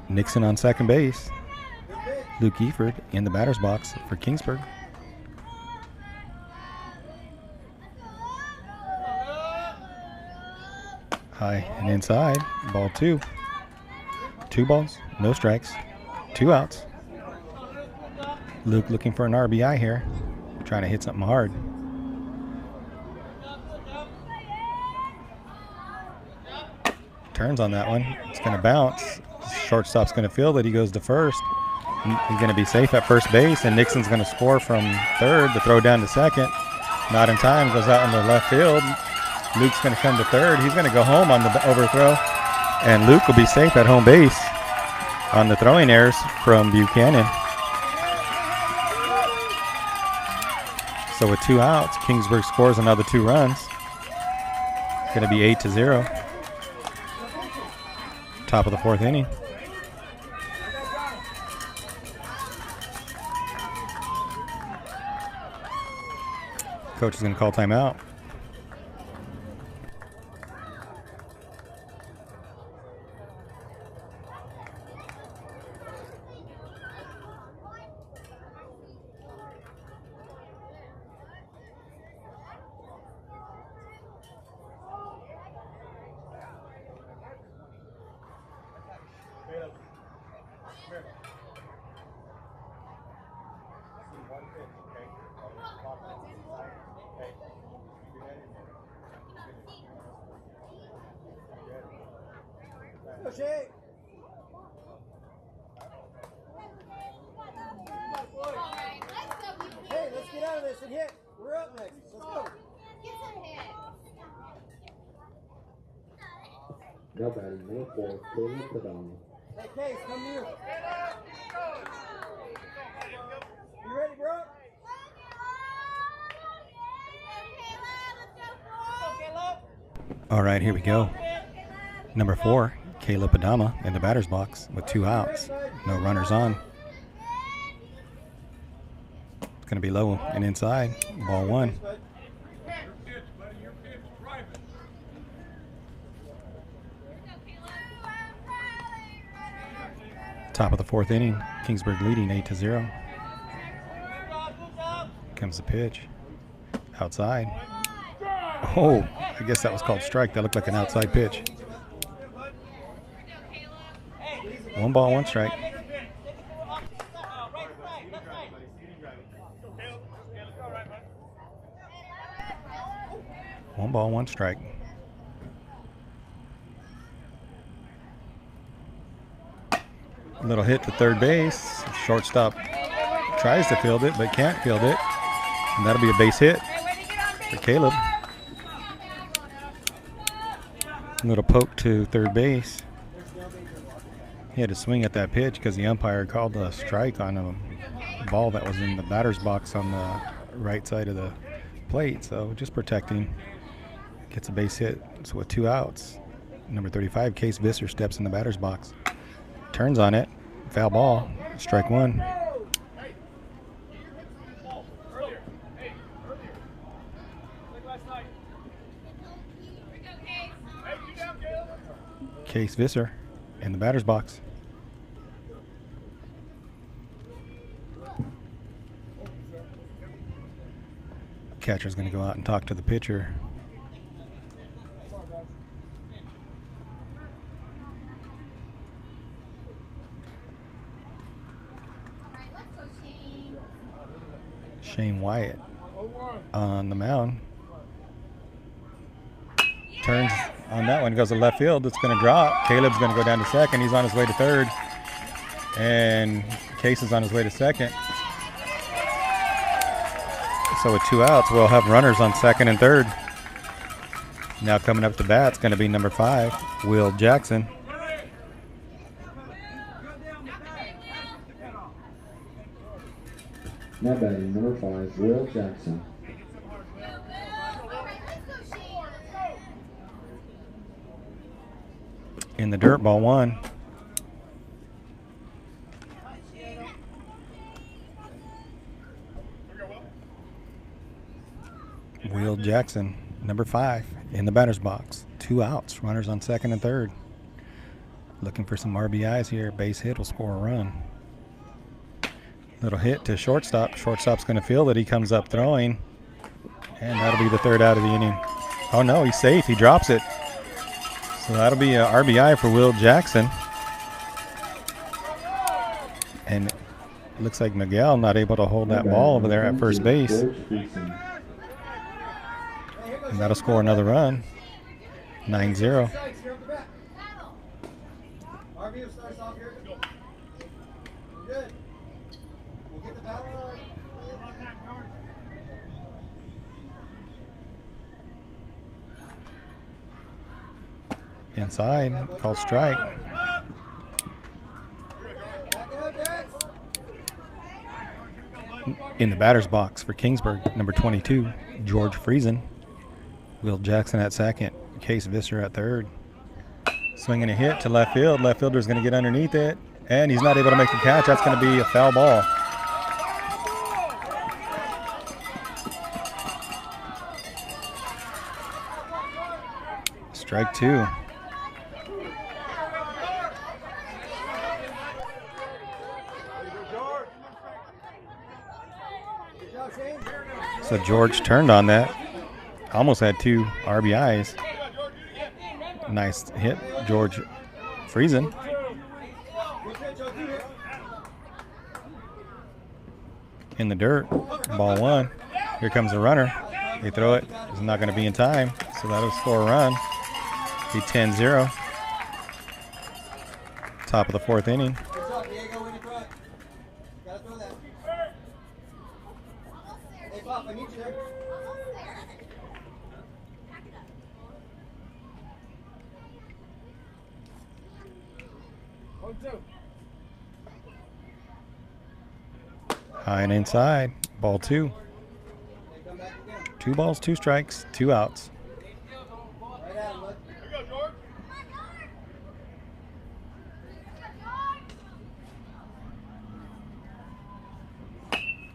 Speaker 1: Nixon on second base. Luke Eford in the batter's box for Kingsburg. High and inside, ball 2. 2 balls, no strikes, 2 outs. Luke looking for an RBI here, trying to hit something hard. Turns on that one. It's going to bounce. Shortstop's going to field it. He goes to first. He's going to be safe at first base, and Nixon's going to score from third to throw down to second. Not in time. Goes out into left field. Luke's going to come to third. He's going to go home on the overthrow, and Luke will be safe at home base on the throwing errors from Buchanan. So with 2 outs, Kingsburg scores another 2 runs. It's going to be 8-0. Top of the 4th inning. Coach is going to call timeout.
Speaker 3: Hey, let's get out of this and hit. We're up next. Let's go.
Speaker 2: Now batting number 4, Caleb Padana.
Speaker 3: Hey, Case, come here. You ready, bro?
Speaker 1: All right, here we go. Number 4, Caleb Adama in the batter's box with 2 outs. No runners on. It's going to be low and inside. Ball 1. Top of the 4th inning. Kingsburg leading 8-0. Comes the pitch. Outside. Oh, I guess that was called strike. That looked like an outside pitch. 1 ball, 1 strike. 1 ball, 1 strike. Little hit to third base. Shortstop tries to field it, but can't field it. And that'll be a base hit for Caleb. Little poke to third base. He had to swing at that pitch because the umpire called a strike on a ball that was in the batter's box on the right side of the plate. So just protecting. Gets a base hit. So with 2 outs, number 35, Case Visser, steps in the batter's box. Turns on it. Foul ball. Strike 1. Case Visser in the batter's box. Catcher's going to go out and talk to the pitcher. Shane Wyatt on the mound. Turns on that one, goes to left field. It's going to drop. Caleb's going to go down to second. He's on his way to third. And Case is on his way to second. So with 2 outs, we'll have runners on second and third. Now coming up to bat, it's going to be number 5, Will Jackson.
Speaker 2: Now batting number 5, Will Jackson.
Speaker 1: In the dirt, ball 1. Will Jackson number 5, in the batter's box. 2 outs, runners on second and third. Looking for some RBIs here. Base hit will score a run. Little hit to shortstop. Shortstop's going to field it. He comes up throwing, and that'll be the 3rd out of the inning. Oh no, he's safe. He drops it. So that'll be a RBI for Will Jackson. And it looks like Miguel not able to hold that ball over there at first base. And that'll score another run. 9-0.
Speaker 3: RV starts off here. Good. We'll get the bat.
Speaker 1: Inside, called strike. In the batter's box for Kingsburg, number 22, George Friesen. Will Jackson at second, Case Visser at third. Swinging a hit to left field. Left fielder's going to get underneath it, and he's not able to make the catch. That's going to be a foul ball. Strike 2. So George turned on that. Almost had 2 RBIs. Nice hit, George Friesen. In the dirt, ball 1. Here comes the runner. They throw it. It's not going to be in time, so that'll score a run. Be 10-0. Top of the 4th inning.
Speaker 3: I need you there.
Speaker 1: High and inside. Ball 2. 2 balls, 2 strikes, 2 outs.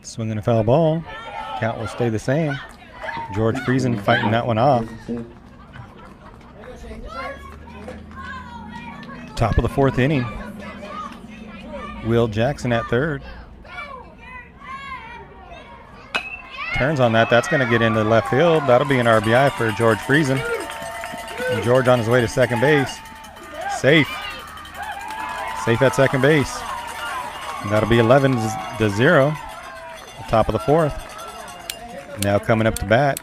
Speaker 1: Swinging a foul ball. Count will stay the same. George Friesen fighting that one off. Top of the 4th inning. Will Jackson at third. Turns on that. That's going to get into left field. That'll be an RBI for George Friesen. And George on his way to second base. Safe. Safe at second base. And that'll be 11-0. Top of the 4th. Now coming up to bat.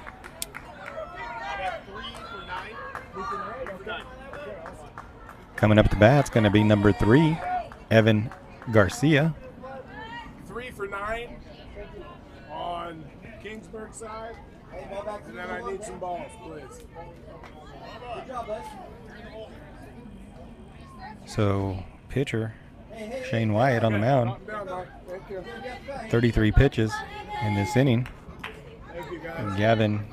Speaker 1: Coming up to bat, it's going to be number 3, Evan Garcia.
Speaker 4: 3 for 9 on Kingsburg side. And then I need some balls, please.
Speaker 3: Good job, bud.
Speaker 1: So, pitcher Shane Wyatt on the mound. 33 pitches in this inning. And Gavin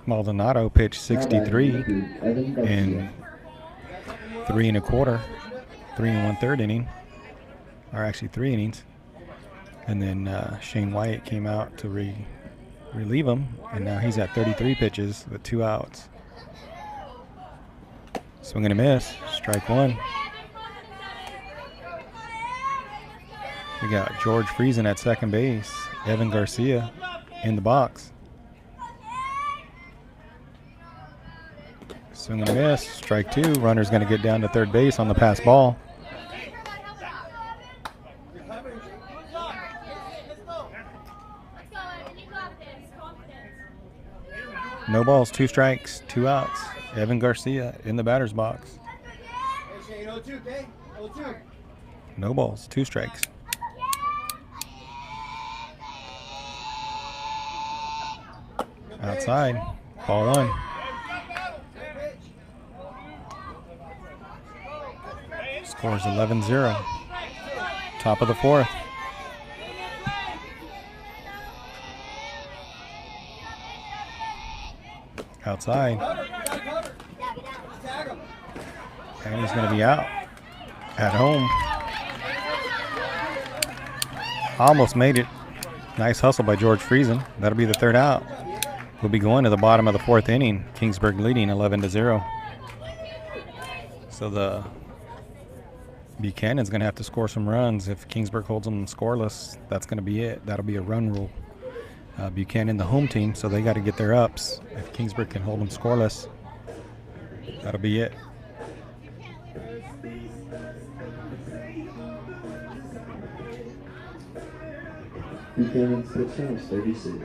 Speaker 1: Maldonado pitched 63 in 3 1/4, 3 1/3 inning, or actually 3 innings. And then Shane Wyatt came out to relieve him, and now he's at 33 pitches with 2 outs. Swing and a miss, strike 1. We got George Friesen at second base, Evan Garcia in the box. Swing and a miss, strike 2. Runner's going to get down to third base on the pass ball. No balls, 2 strikes, 2 outs. Evan Garcia in the batter's box.
Speaker 3: Hey, Shane, 0-2, okay? 0-2.
Speaker 1: No balls, 2 strikes. Outside, ball 1. Scores 11-0. Top of the 4th. Outside. And he's going to be out at home. Almost made it. Nice hustle by George Friesen. That'll be the 3rd out. We'll be going to the bottom of the 4th inning. Kingsburg leading 11-0. So the Buchanan's going to have to score some runs. If Kingsburg holds them scoreless, that's going to be it. That'll be a run rule. Buchanan, the home team, so they got to get their ups. If Kingsburg can hold them scoreless, that'll be it.
Speaker 2: Buchanan's pitching is 36.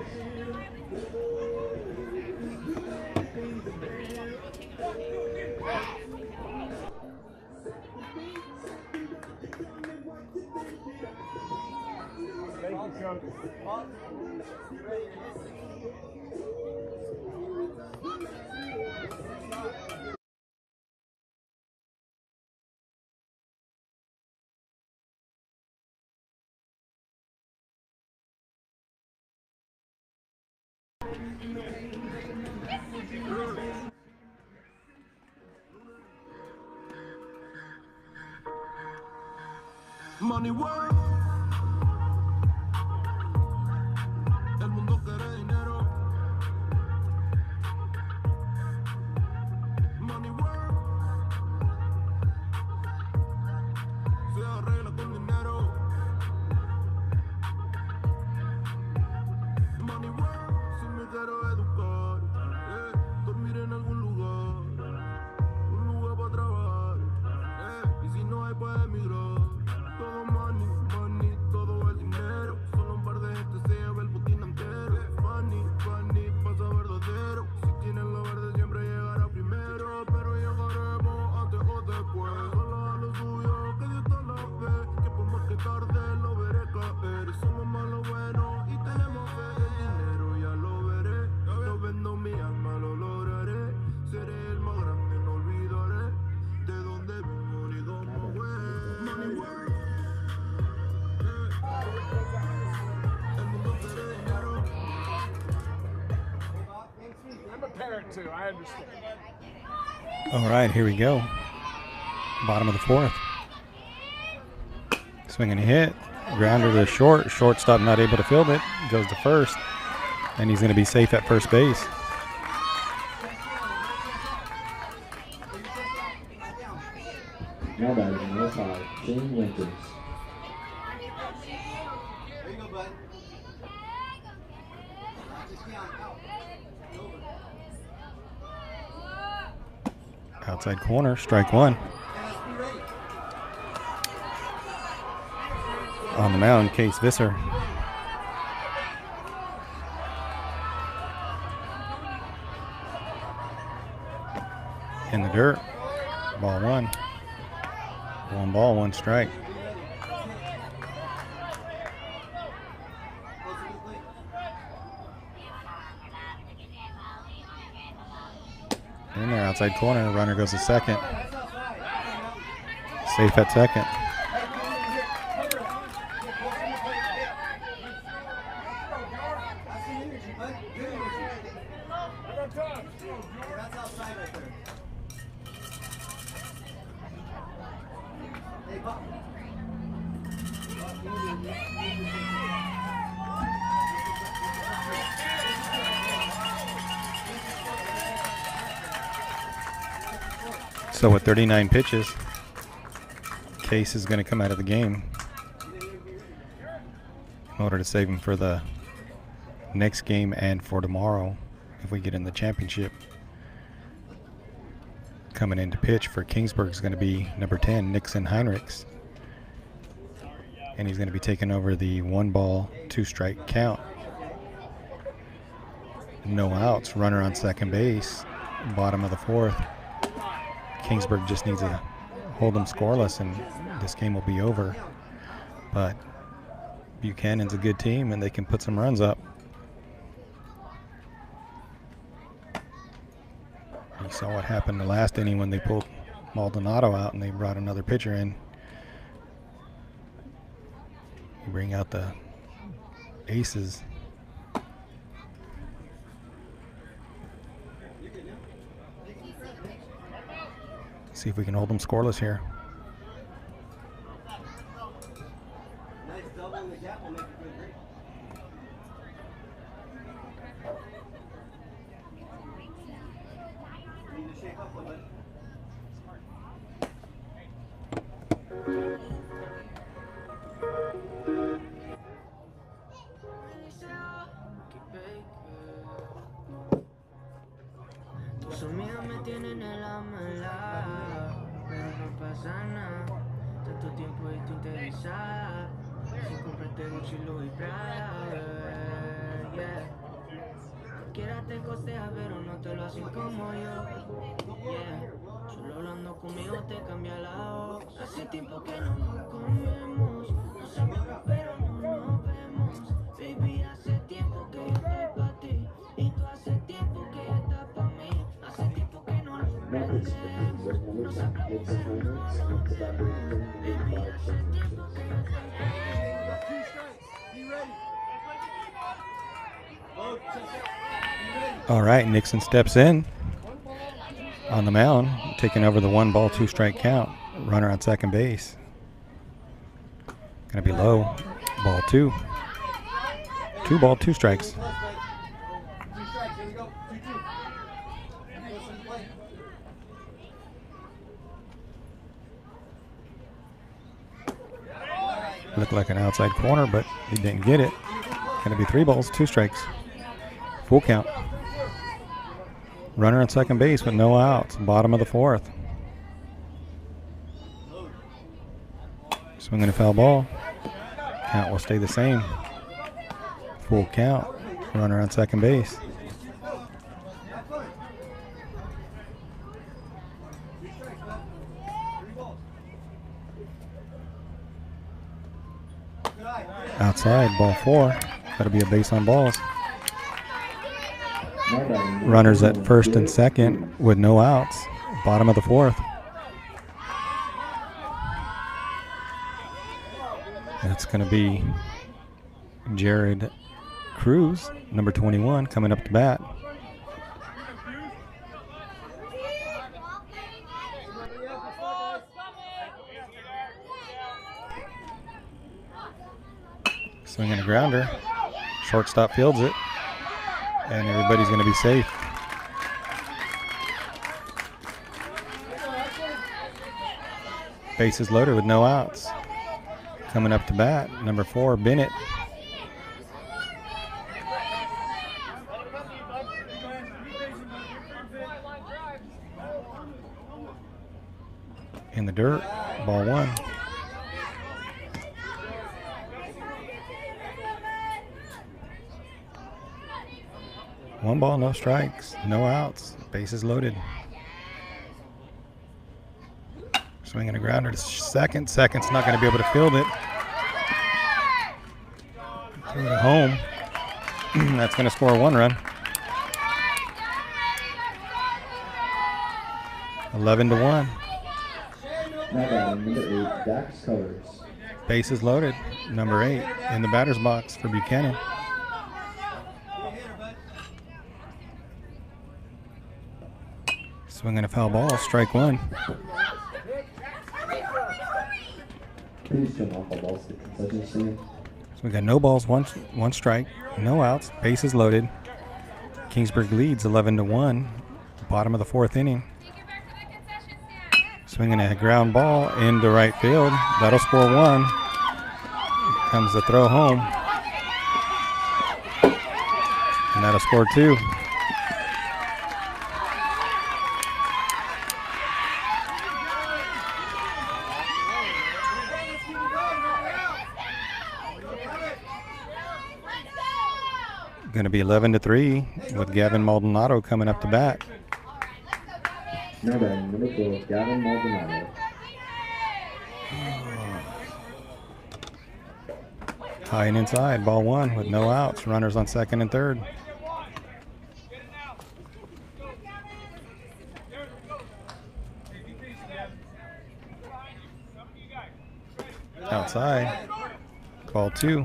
Speaker 6: Money work. El mundo quiere dinero. Money work. Se arregla con dinero. Money work. Si me quiero educar, dormir en algún lugar, un lugar para trabajar, y si no hay para emigrar. Todo money, money, todo el dinero. Solo un par de gente se lleva el botín entero. Funny, funny, pasa verdadero. Si tienen la verde siempre llegará primero. Pero llegaremos antes o después. Solo a lo suyo, que Dios te la ve. Que por más que tarde lo veré caer. Somos malos buenos y tenemos fe. El dinero ya lo veré. Yo vendo mi alma, lo lograré. Seré el más grande, no olvidaré de dónde vengo ni cómo fue. Money work.
Speaker 4: I'm a parent too, I understand.
Speaker 1: All right, here we go. Bottom of the 4th. Swinging a hit. Grounder to short. Shortstop not able to field it. Goes to first. And he's going to be safe at first base.
Speaker 2: Now batting number 5, Shane Winters.
Speaker 3: There you go, bud. Just count out.
Speaker 1: Outside corner, strike 1. On the mound, Case Visser. In the dirt. Ball 1. 1 ball, 1 strike. In there, outside corner. Runner goes to second. Safe at second.
Speaker 3: That's outside right there. Hey, Bob.
Speaker 1: So with 39 pitches, Case is going to come out of the game in order to save him for the next game and for tomorrow if we get in the championship. Coming in to pitch for Kingsburg is going to be number 10, Nixon Heinrichs. And he's going to be taking over the 1 ball, 2 strike count. No outs, runner on second base, bottom of the 4th. Kingsburg just needs to hold them scoreless and this game will be over. But Buchanan's a good team and they can put some runs up. You saw what happened the last inning when they pulled Maldonado out and they brought another pitcher in. You bring out the aces. See if we can hold them scoreless here.
Speaker 3: Nice double in the gap will make a good break.
Speaker 7: tanto tiempo estoy interesada. Si compraste Gucci, Louis, Prada, yeah. Cualquiera te costea, pero no te lo hacen como yo, yeah. Solo hablando conmigo te cambia la voz. Hace tiempo que no nos comemos, nos amamos pero no nos vemos. Baby, hace tiempo que yo estoy pa' ti y tú hace tiempo que ya estás pa' mí. Hace tiempo que no nos vemos, nos amamos pero no nos vemos. Baby, hace tiempo que yo estoy pa'
Speaker 1: All right, Nixon steps in on the mound, taking over the 1 ball, 2 strike count. Runner on second base. Gonna be low. Ball 2. 2 ball, 2 strikes. Looked like an outside corner, but he didn't get it. Gonna be 3 balls, 2 strikes. Full count. Runner on second base with no outs. Bottom of the 4th. Swinging a foul ball. Count will stay the same. Full count. Runner on second base. Outside, ball 4. Got to be a base on balls. Runners at first and second with no outs. Bottom of the 4th. That's going to be Jared Cruz, number 21, coming up to bat. Swinging a grounder. Shortstop fields it. And everybody's going to be safe. Bases loaded with no outs. Coming up to bat, number 4, Bennett. In the dirt, ball 1. One ball, no strikes, no outs, bases loaded. Swinging a grounder to second. Second's not going to be able to field it. Throw it home. That's going to score 1 run. 11-1.
Speaker 2: Number 8, Dax Colors.
Speaker 1: Bases loaded. Number 8 in the batter's box for Buchanan. Swinging a foul ball, strike 1.
Speaker 2: Please turn off all balls to concession stand.
Speaker 1: So we got no balls, one strike, no outs, bases loaded. Kingsburg leads 11-1. Bottom of the 4th inning. Swinging a ground ball into right field. That'll score 1. Comes the throw home. And that'll score 2. Going to be 11-3 with Gavin Maldonado coming up to bat.
Speaker 2: Number 4, Gavin Maldonado.
Speaker 1: High and inside, ball 1 with no outs. Runners on second and third. Outside, ball 2.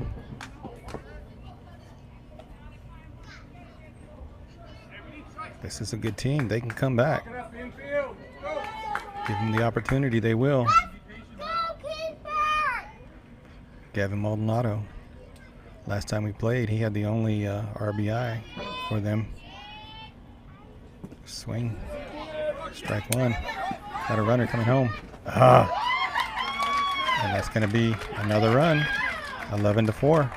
Speaker 1: This is a good team. They can come back. Give them the opportunity, they will. Gavin Maldonado. Last time we played, he had the only RBI for them. Swing. Strike 1. Got a runner coming home. And that's going to be another run. 11-4.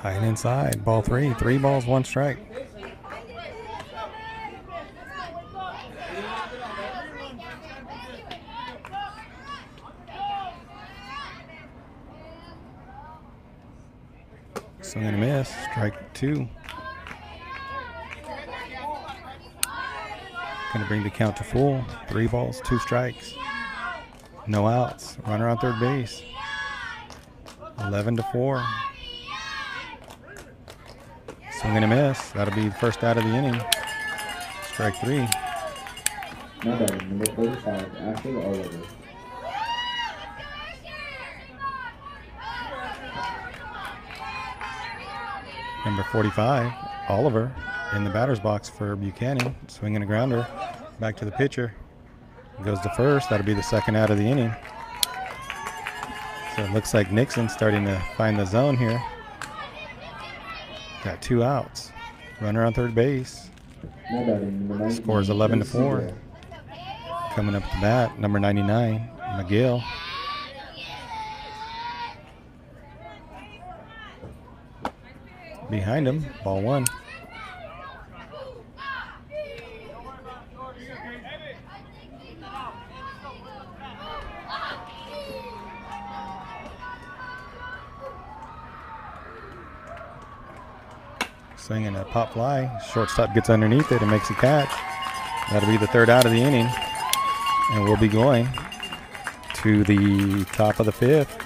Speaker 1: High and inside. Ball 3. 3 balls, 1 strike. Swing and a miss. Strike 2. Going to bring the count to full. 3 balls, 2 strikes. No outs. Runner on third base. 11-4. Swing and a miss. That'll be the first out of the inning. Strike 3.
Speaker 2: Now batting, number 45, Ashley Oliver.
Speaker 1: Number 45, Oliver, in the batter's box for Buchanan. Swinging a grounder. Back to the pitcher. Goes to first. That'll be the second out of the inning. So it looks like Nixon's starting to find the zone here. Got 2 outs. Runner on third base.
Speaker 2: Now batting, number 19,
Speaker 1: Scores 11-4. Coming up to bat, number 99, McGill. Behind him, ball 1. Swinging a pop fly. Shortstop gets underneath it and makes a catch. That'll be the third out of the inning. And we'll be going to the top of the 5th.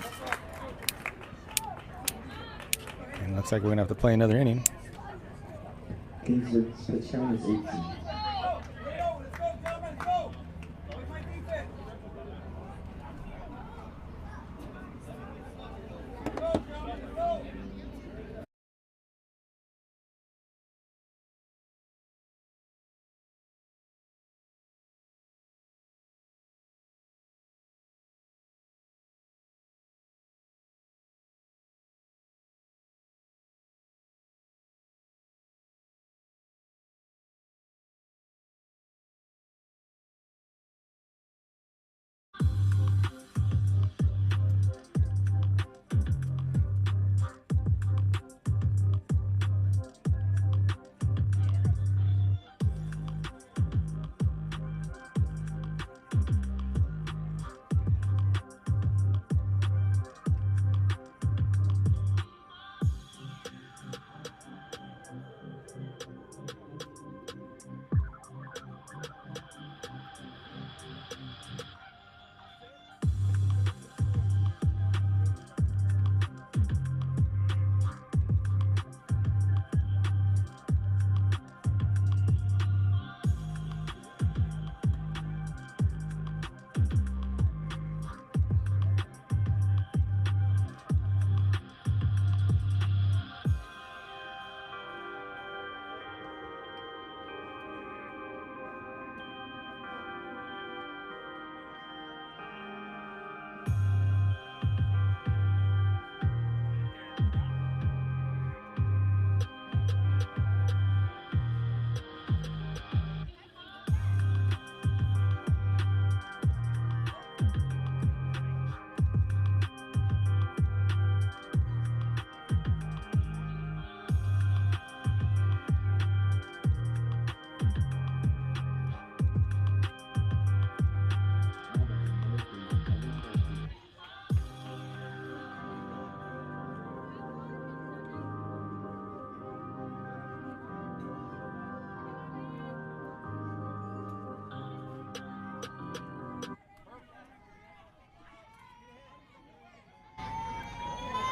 Speaker 1: And looks like we're going to have to play another inning.
Speaker 2: Kingsburg's pitch count is 18.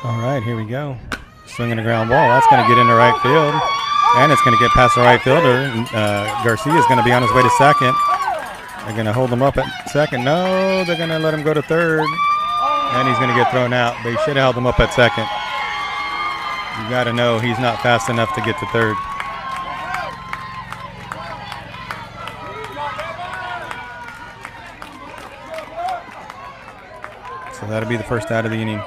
Speaker 1: All right, here we go. Swinging a ground ball. That's going to get into right field. And it's going to get past the right fielder. Garcia is going to be on his way to second. They're going to hold him up at second. No, they're going to let him go to third. And he's going to get thrown out. They should have held him up at second. You got to know he's not fast enough to get to third. So that'll be the first out of the inning.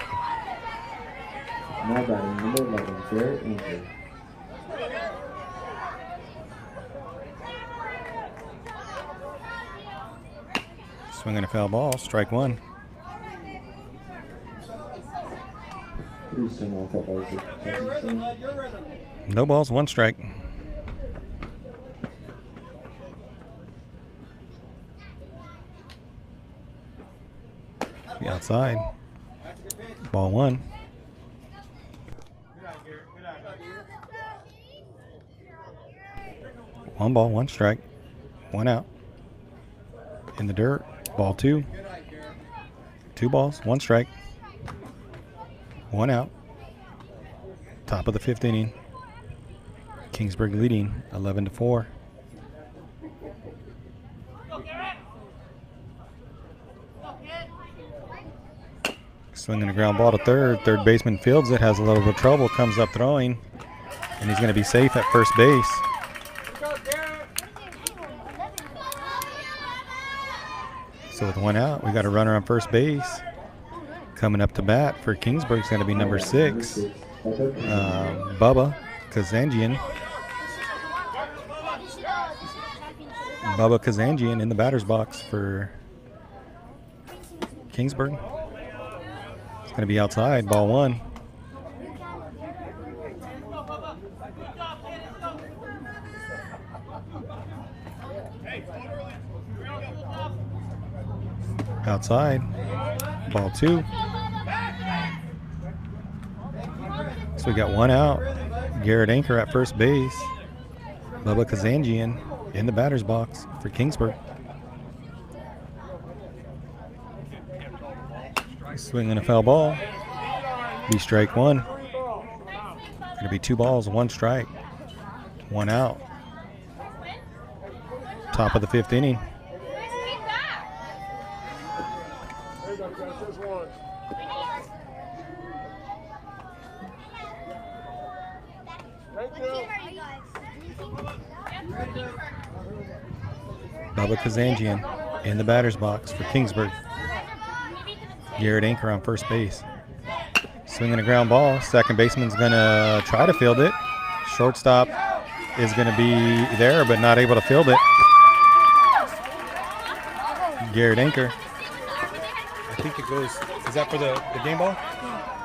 Speaker 2: Now batting, number 11, Garrett Anker.
Speaker 1: Swinging a foul ball, strike 1.
Speaker 2: 3 swing off up as the
Speaker 1: No balls, 1 strike. The outside. Ball 1. One ball, 1 strike. 1 out. In the dirt. Ball 2. 2 balls, 1 strike. 1 out. Top of the 5th inning. Kingsburg leading 11-4. Swinging a ground ball to third. Third baseman fields it, has a little bit of trouble, comes up throwing, and he's going to be safe at first base. So with 1 out, we got a runner on first base. Coming up to bat for Kingsburg is going to be number 6, Bubba Kazanjian. Bubba Kazanjian in the batter's box for Kingsburg. It's going to be outside, ball 1. Outside, ball 2. So we got 1 out. Garrett Anchor at first base. Bubba Kazanjian in the batter's box for Kingsburg. Swinging a foul ball. Be strike 1. Gonna be 2 balls, 1 strike. 1 out. Top of the 5th inning. Bubba Kazanjian in the batter's box for Kingsburg. Garrett Anchor on first base. Swinging a ground ball. Second baseman's going to try to field it. Shortstop is going to be there but not able to field it. Garrett Anchor. I think it goes, is that for the game ball?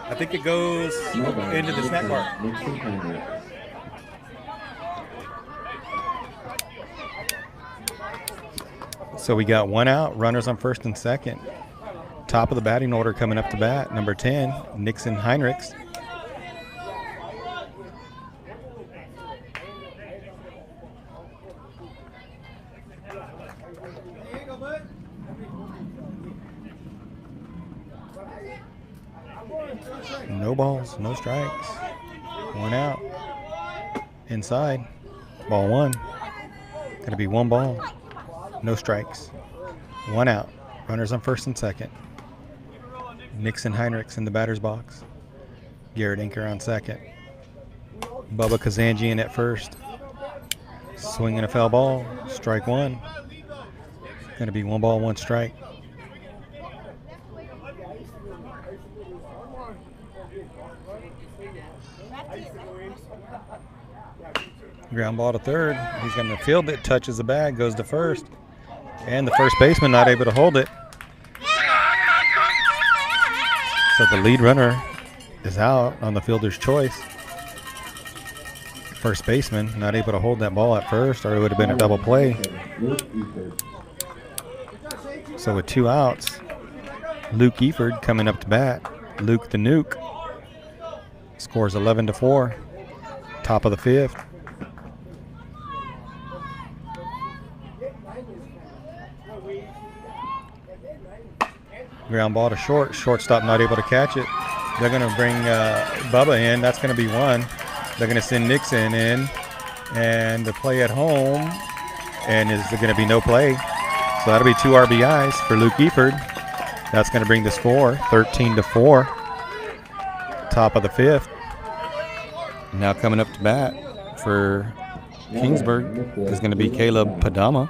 Speaker 1: I think it goes into the snack bar. So we got 1 out, runners on first and second. Top of the batting order coming up to bat, number 10, Nixon Heinrichs. No balls, no strikes. 1 out. Inside, ball 1. Gonna be 1 ball. No strikes. 1 out. Runners on first and second. Nixon Heinrichs in the batter's box. Garrett Anchor on second. Bubba Kazanjian at first. Swinging a foul ball. Strike 1. Going to be 1 ball, 1 strike. Ground ball to third. He's going to field it. Touches the bag. Goes to first. And the first baseman not able to hold it. So the lead runner is out on the fielder's choice. First baseman not able to hold that ball at first, or it would have been a double play. So with 2 outs, Luke Eford coming up to bat. Luke the Nuke scores 11-4. Top of the 5th. Ground ball to short. Shortstop not able to catch it. They're going to bring Bubba in. That's going to be 1. They're going to send Nixon in. And the play at home. And is there going to be no play. So that'll be 2 RBIs for Luke Eford. That's going to bring the score 13-4. Top of the 5th. Now coming up to bat for Kingsburg is going to be Caleb Padama.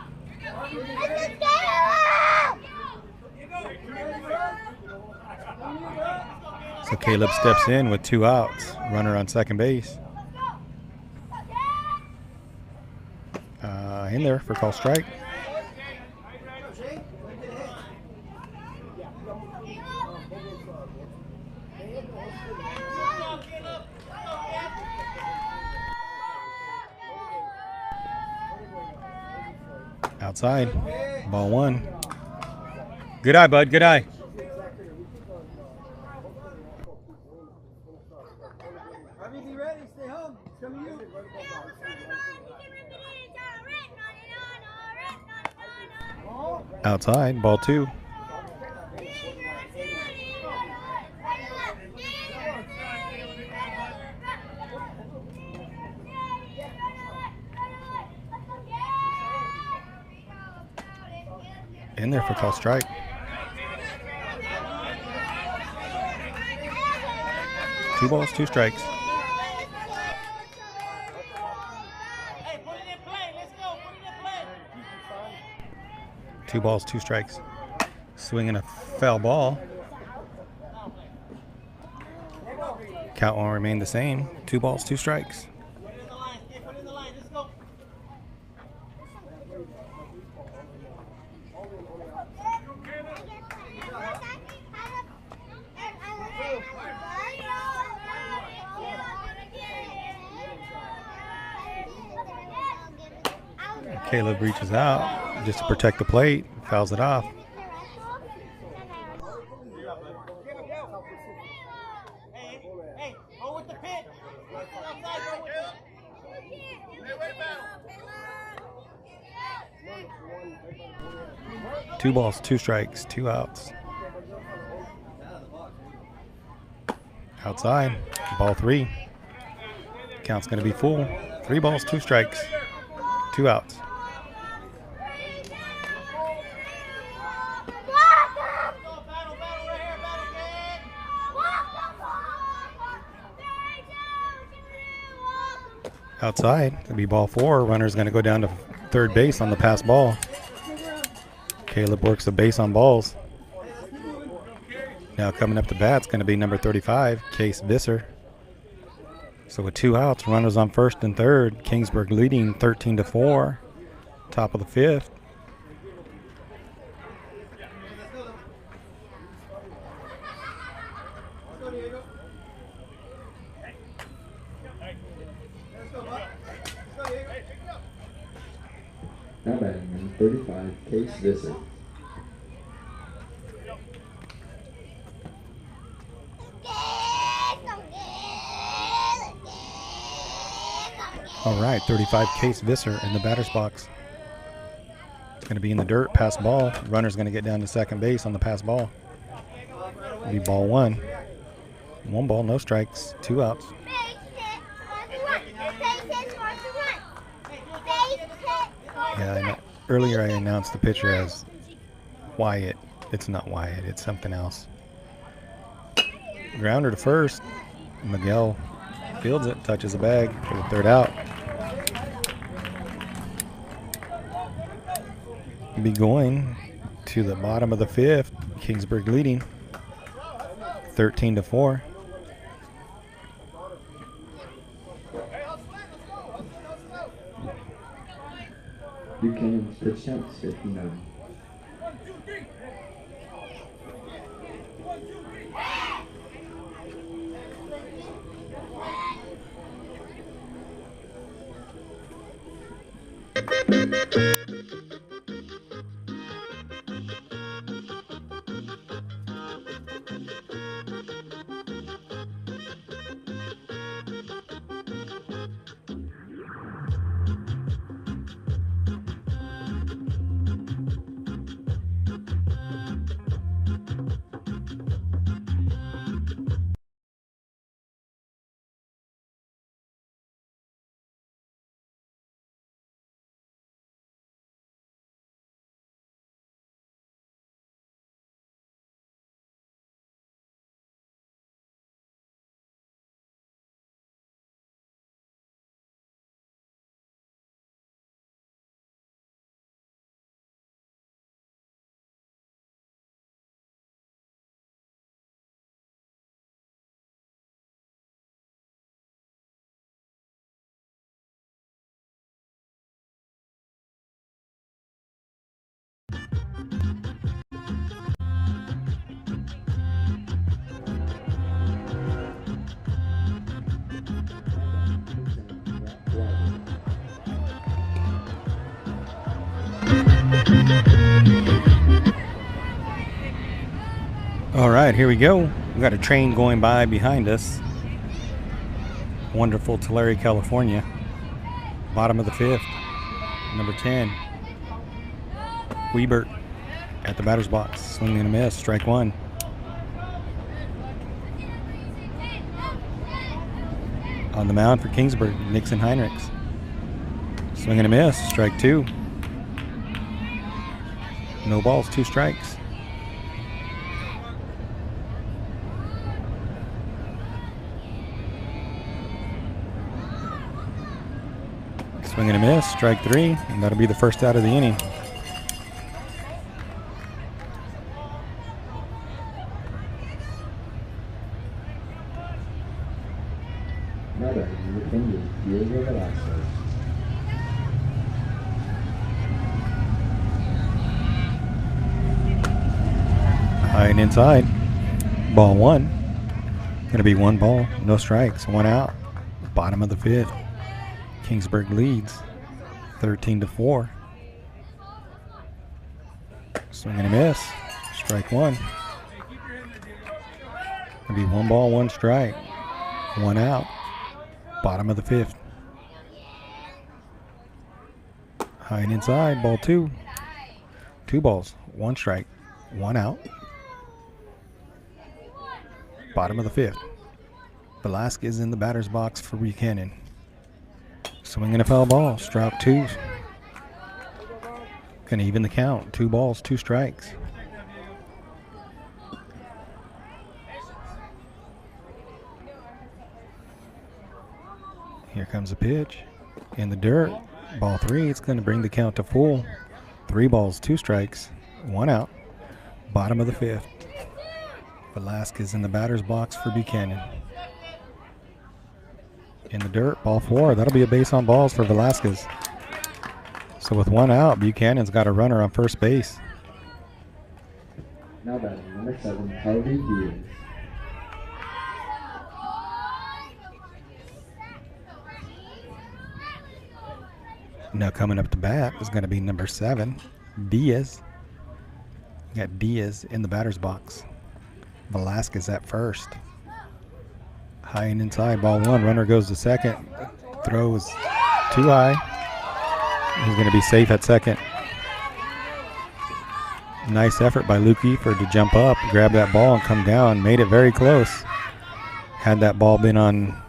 Speaker 1: So Caleb steps in with 2 outs. Runner on second base. In there for call strike. Outside. Ball 1. Good eye, bud. Good eye.
Speaker 3: Be ready. Stay home. It's coming to you.
Speaker 1: Outside. Ball 2. In there for call strike. Two balls, 2 strikes. Two balls, 2 strikes. Swinging a foul ball. Count will remain the same. 2 balls, 2 strikes. Caleb reaches out just to protect the plate, fouls it off. Two balls, 2 strikes, 2 outs. Outside, ball 3. Count's going to be full. 3 balls, 2 strikes, 2 outs. Outside, it'll be ball 4. Runner's going to go down to third base on the pass ball. Caleb works the base on balls. Now coming up to bat's going to be number 35, Case Visser. So with 2 outs, runners on first and third. Kingsburg leading 13-4. Top of the 5th.
Speaker 2: Now batting number 35, Case Visser.
Speaker 1: All right, 35 Case Visser in the batter's box. It's going to be in the dirt, pass ball. Runner's going to get down to second base on the pass ball. It'll be ball 1. 1 ball, no strikes, 2 outs. Yeah, earlier I announced the pitcher as Wyatt. It's not Wyatt, it's something else. Grounder to first. Miguel fields it, touches the bag for the 3rd out. Be going to the bottom of the 5th. Kingsburg leading 13-4.
Speaker 2: Buchanan's pitch count is 59.
Speaker 1: All right, here we go. We got a train going by behind us. Wonderful Tulare, California. Bottom of the 5th. Number 10. Weber at the batter's box. Swing and a miss. Strike one. On the mound for Kingsburg, Nixon Heinrichs. Swing and a miss. Strike two. No balls, 2 strikes. Swing and a miss, strike 3, and that'll be the first out of the inning.
Speaker 2: Another independent, Diego Allstars.
Speaker 1: High and inside. Ball 1. Gonna be 1 ball, no strikes, 1 out. Bottom of the 5th. Kingsburg leads 13-4. Swing and a miss. Strike 1. Gonna be 1 ball, 1 strike. 1 out. Bottom of the 5th. High and inside. Ball 2. 2 balls, 1 strike. 1 out. Bottom of the 5th. Velasquez in the batter's box for Buchanan. Swing and a foul ball. Strike 2. Gonna even the count. 2 balls, 2 strikes. Here comes a pitch. In the dirt. Ball 3. It's gonna bring the count to full. 3 balls, 2 strikes. 1 out. Bottom of the 5th. Velasquez in the batter's box for Buchanan. In the dirt, ball 4. That'll be a base on balls for Velasquez. So with 1 out, Buchanan's got a runner on first base.
Speaker 2: Now batting number 7, Harvey Diaz.
Speaker 1: Now coming up to bat is going to be number 7, Diaz. You got Diaz in the batter's box. Velasquez at first. High and inside, ball 1. Runner goes to second. Throws too high. He's going to be safe at second. Nice effort by Luke Eifert to jump up, grab that ball, and come down. Made it very close. Had that ball been on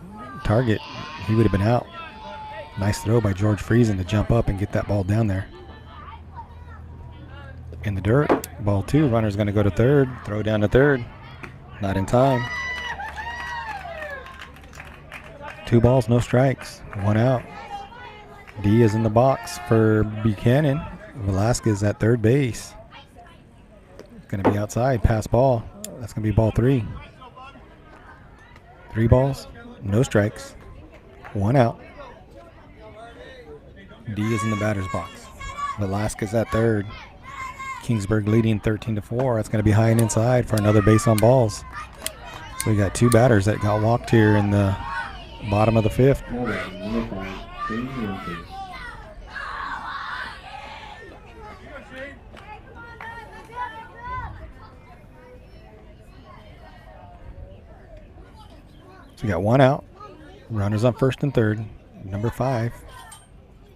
Speaker 1: target, he would have been out. Nice throw by George Friesen to jump up and get that ball down there. In the dirt, ball 2. Runner's going to go to third. Throw down to third. Not in time. 2 balls, no strikes. 1 out. Diaz in the box for Buchanan. Velasquez at third base. Going to be outside. Pass ball. That's going to be ball 3. 3 balls, no strikes. 1 out. Diaz in the batter's box. Velasquez at third. Kingsburg leading 13-4. That's going to be high and inside for another base on balls. So we got 2 batters that got walked here in the bottom of the 5th. So we got 1 out. Runners on first and third. Number 5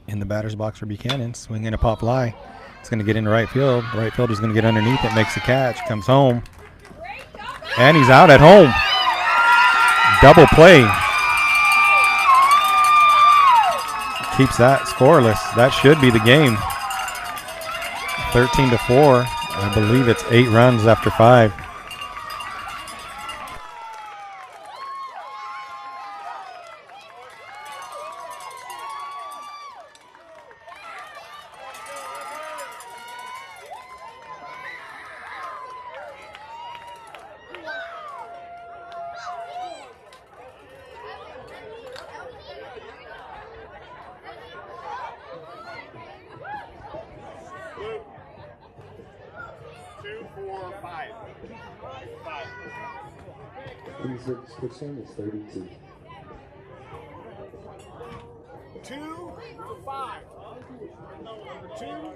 Speaker 1: in the batter's box for Buchanan. Swing in a pop fly. It's going to get into right field. The right fielder's going to get underneath it, makes the catch, comes home. And he's out at home. Double play. Keeps that scoreless. That should be the game. 13-4. I believe it's 8 runs after 5.
Speaker 2: Kingsburg switch time is 32.
Speaker 4: 2 for 5. Number 2-5.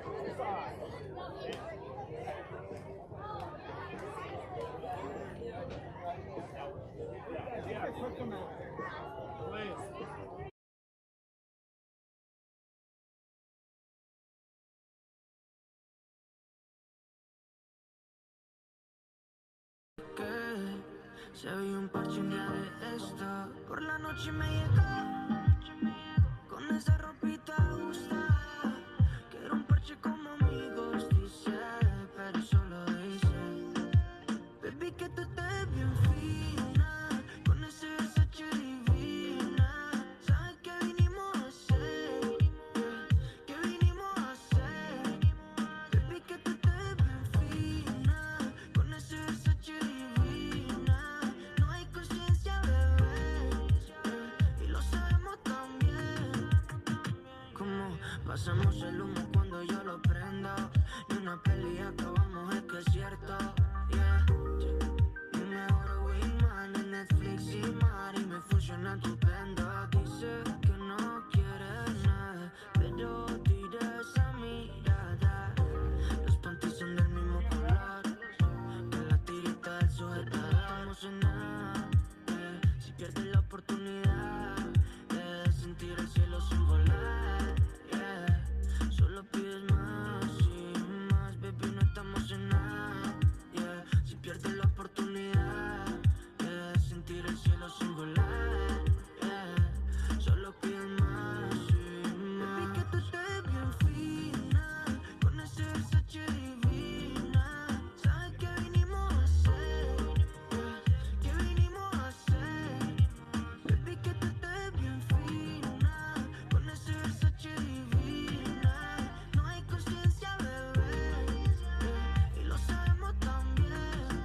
Speaker 7: Se ve un parche un día de esto. Por la noche me llegó con esa ropita ajustada. Quiero un parche como amigos, dice, pero solo dice. Baby, que tú estés bien fina, con ese Versace divina. ¿Sabes qué vinimos a hacer? ¿Qué vinimos a hacer? Baby, que tú estés bien fina, con ese Versace divina. No hay conciencia, bebé, y lo sabemos también. Como pasamos el humo cuando yo lo prendo. Y una peli acabamos, es que es cierto. Yeah. Mi mejor wingman en Netflix y Mari me funciona estupendo. Dice que no quiere nada, pero tira esa mirada. Los panties son del mismo color que la tirita del sujetador. Estamos en nada, si pierdes la oportunidad de sentir el cielo sin volar, yeah. Solo pides más y más, baby, no estamos en nada, yeah. Si pierdes la oportunidad de sentir el cielo sin volar, yeah. Solo pides más y más. Baby, que tú estés bien fina, con ese Versace divina. ¿Sabes qué vinimos a hacer? ¿Qué vinimos a hacer? Baby, que tú estés bien fina, con ese Versace divina. No hay conciencia, bebé, y lo sabemos también.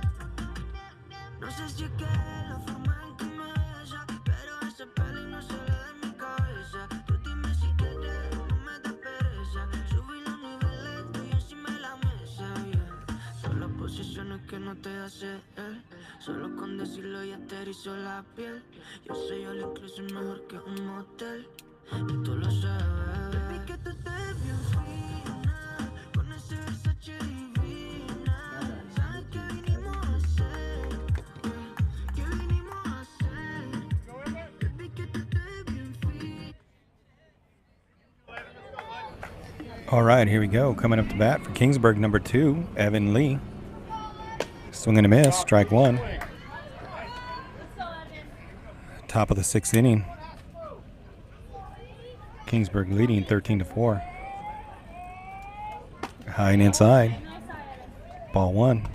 Speaker 7: No sé si es que la forma en que me besa, pero ese peli no sale de mi cabeza. Tú dime si quieres, no me da pereza. Subí los niveles, estoy encima de la mesa, yeah. Son las posiciones que no te hace él. Solo con decirlo ya te erizó la piel. Yo sé, yo incluso es mejor que un motel, y tú lo sabes. Baby, que tú estés bien fina, con ese Versace divina. ¿Sabes qué vinimos a hacer? ¿Qué vinimos a hacer? Baby, que tú estés bien fina.
Speaker 1: All right, here we go. Coming up to bat for Kingsburg, number 2, Evan Lee. Swing and a miss, strike one. Top of the 6th inning. Kingsburg leading 13-4. High and inside. Ball one.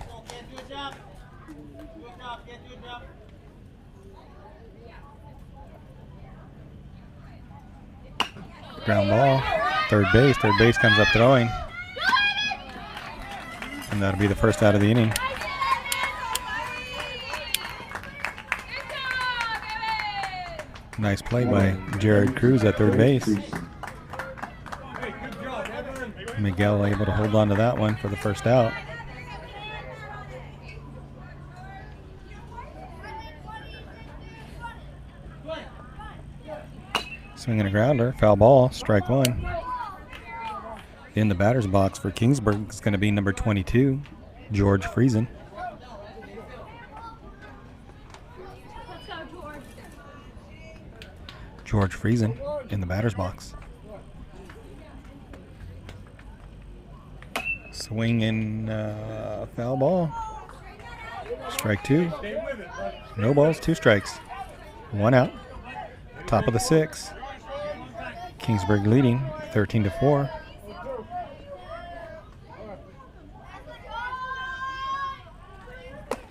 Speaker 1: Ground ball. Third base. Third base comes up throwing. And that'll be the first out of the inning. Nice play by Jared Cruz at third base. Miguel able to hold on to that one for the first out. Swinging a grounder, foul ball, strike one. In the batter's box for Kingsburg is going to be number 22, George Friesen. George Friesen in the batter's box. Swing and foul ball. Strike two. No balls, 2 strikes. 1 out. Top of the 6th. Kingsburg leading 13-4.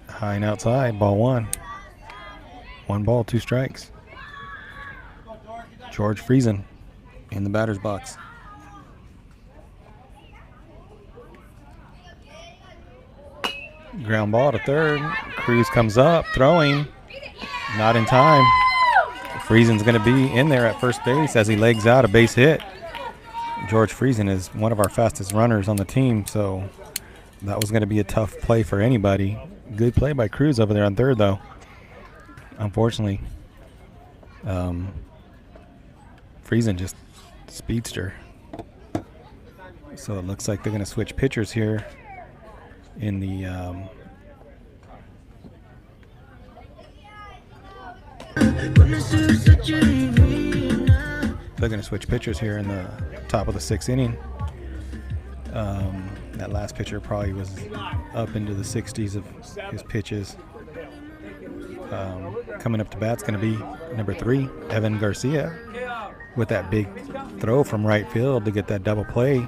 Speaker 1: High and outside, ball 1. 1 ball, 2 strikes. George Friesen in the batter's box. Ground ball to third. Cruz comes up, throwing. Not in time. Friesen's going to be in there at first base as he legs out a base hit. George Friesen is one of our fastest runners on the team, so that was going to be a tough play for anybody. Good play by Cruz over there on third, though. Unfortunately, Friesen just speedster. So it looks like they're going to switch pitchers here in the top of the 6th inning. That last pitcher probably was up into the 60s of his pitches. Coming up to bat's going to be number 3, Evan Garcia, with that big throw from right field to get that double play.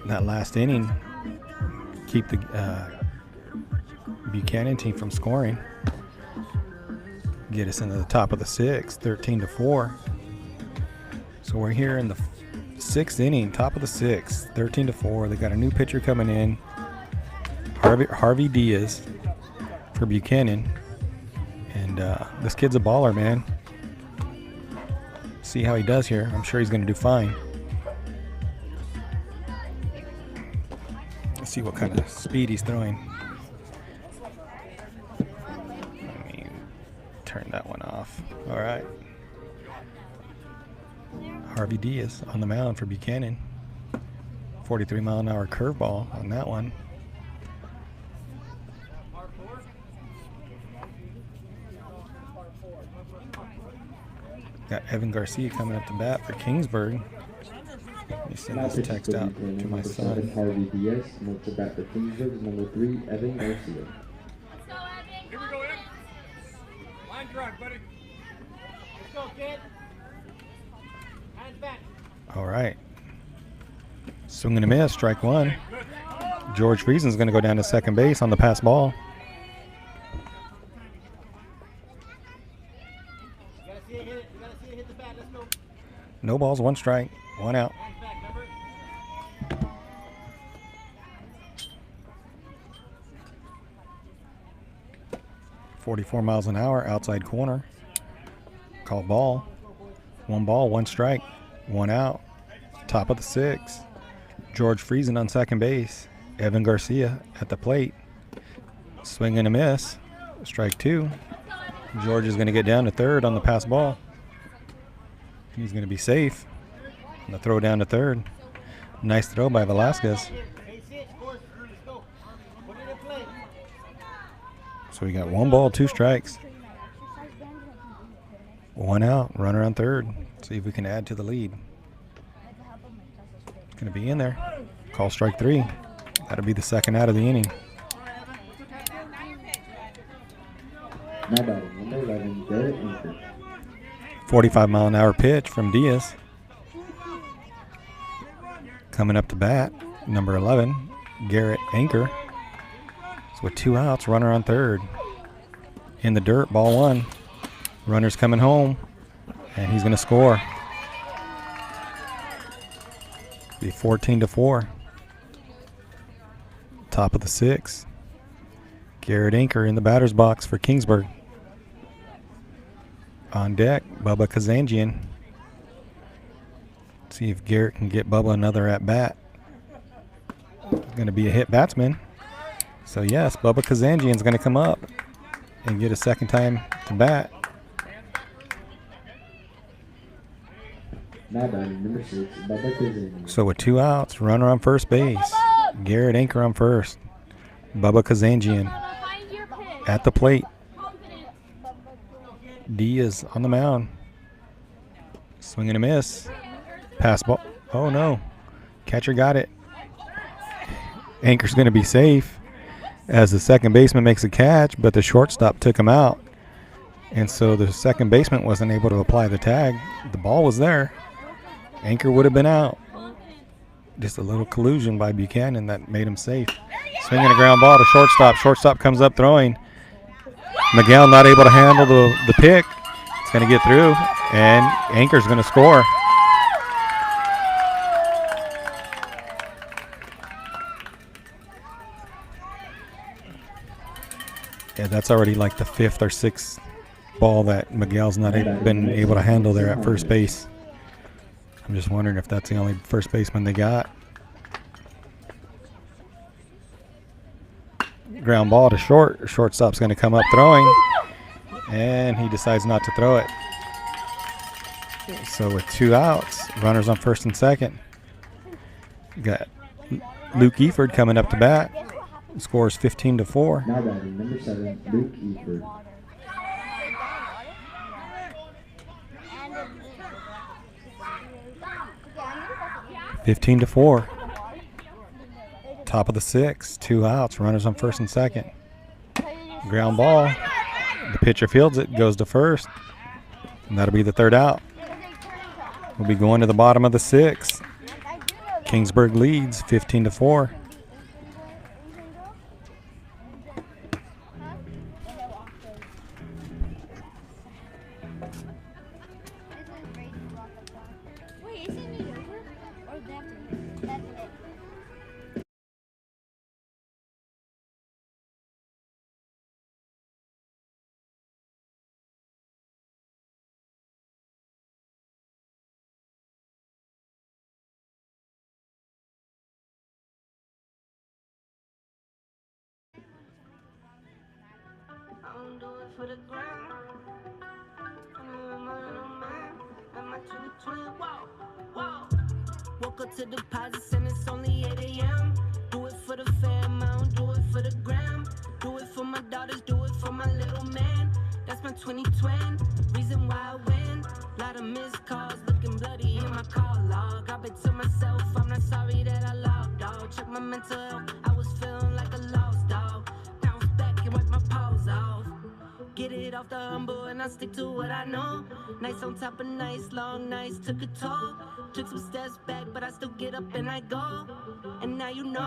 Speaker 1: That last inning, keep the Buchanan team from scoring. Get us into the top of the 6th, 13-4. So we're here in the 6th inning, top of the 6th, 13-4. They got a new pitcher coming in, Harvey Diaz for Buchanan, and this kid's a baller, man. See how he does here. I'm sure he's going to do fine. Let's see what kind of speed he's throwing. Let me turn that one off. All right. Harvey Diaz on the mound for Buchanan. 43-mile-an-hour curveball on that one. Got Evan Garcia coming up to bat for Kingsburg. Let me send this text out to my son.
Speaker 2: Harvey Diaz, and up to bat for Kingsburg is number 3, Evan Garcia.
Speaker 8: Here we go, Evan. Line drive, buddy. Let's go, kid. Hands back.
Speaker 1: All right. Swing and a miss, strike 1. George Friesen's going to go down to second base on the pass ball. No balls, 1 strike, 1 out. 44 miles an hour, outside corner. Call ball. 1 ball, 1 strike, 1 out. Top of the 6th. George Friesen on second base. Evan Garcia at the plate. Swing and a miss. Strike 2. George is going to get down to third on the pass ball. He's going to be safe. And the throw down to third. Nice throw by Velasquez. So we got 1 ball, 2 strikes. 1 out, runner on third. See if we can add to the lead. It's going to be in there. Call strike 3. That'll be the 2nd out of the inning.
Speaker 2: Now batting, number 11, Garrett Anker.
Speaker 1: 45-mile-an-hour pitch from Diaz. Coming up to bat, number 11, Garrett Anker. So with 2 outs, runner on third. In the dirt, ball 1. Runner's coming home, and he's going to score. Be 14-4. Top of the 6th. Garrett Anker in the batter's box for Kingsburg. On deck, Bubba Kazanjian. See if Garrett can get Bubba another at bat. Going to be a hit batsman. So yes, Bubba Kazanjian's going to come up and get a second time to bat.
Speaker 2: Now batting, number 6, Bubba Kazanjian.
Speaker 1: So with 2 outs, runner on first base. Garrett Anker on first. Bubba Kazanjian at the plate. Diaz on the mound. Swing and a miss. Pass ball. Oh no. Catcher got it. Anker's going to be safe as the second baseman makes a catch, but the shortstop took him out. And so the second baseman wasn't able to apply the tag. The ball was there. Anker would have been out. Just a little collusion by Buchanan that made him safe. Swinging a ground ball to shortstop. Shortstop comes up throwing. Miguel not able to handle the pick. It's going to get through, and Anker's going to score. Yeah, that's already like the 5th or 6th ball that Miguel's not been able to handle there at first base. I'm just wondering if that's the only first baseman they got. Ground ball to short. Shortstop's going to come up throwing, and he decides not to throw it. So with 2 outs, runners on first and second. Got Luke Eford coming up to bat. Scores 15-4.
Speaker 2: Now batting, number 7, Luke Eford.
Speaker 1: Fifteen to 4. Top of the 6th, 2 outs, runners on first and second. Ground ball. The pitcher fields it, goes to first. And that'll be the 3rd out. We'll be going to the bottom of the 6th. Kingsburg leads 15-4.
Speaker 7: Do it for the gram. I'm my 2020, wow, wow. Woke up to deposits and it's only 8 a.m. Do it for the fam, I don't do it for the gram. Do it for my daughters, do it for my little man. That's my 2020, reason why I win. Lot of missed calls, looking bloody in my call log. I bet to myself, I'm not sorry that I logged dog. Check my mental health, I was feeling like a lost dog. Bounce back and wipe my paws off. Get it off the humble and I stick to what I know. Nights on top of nights, long nights took a toll. Took some steps back, but I still get up and I go. And now you know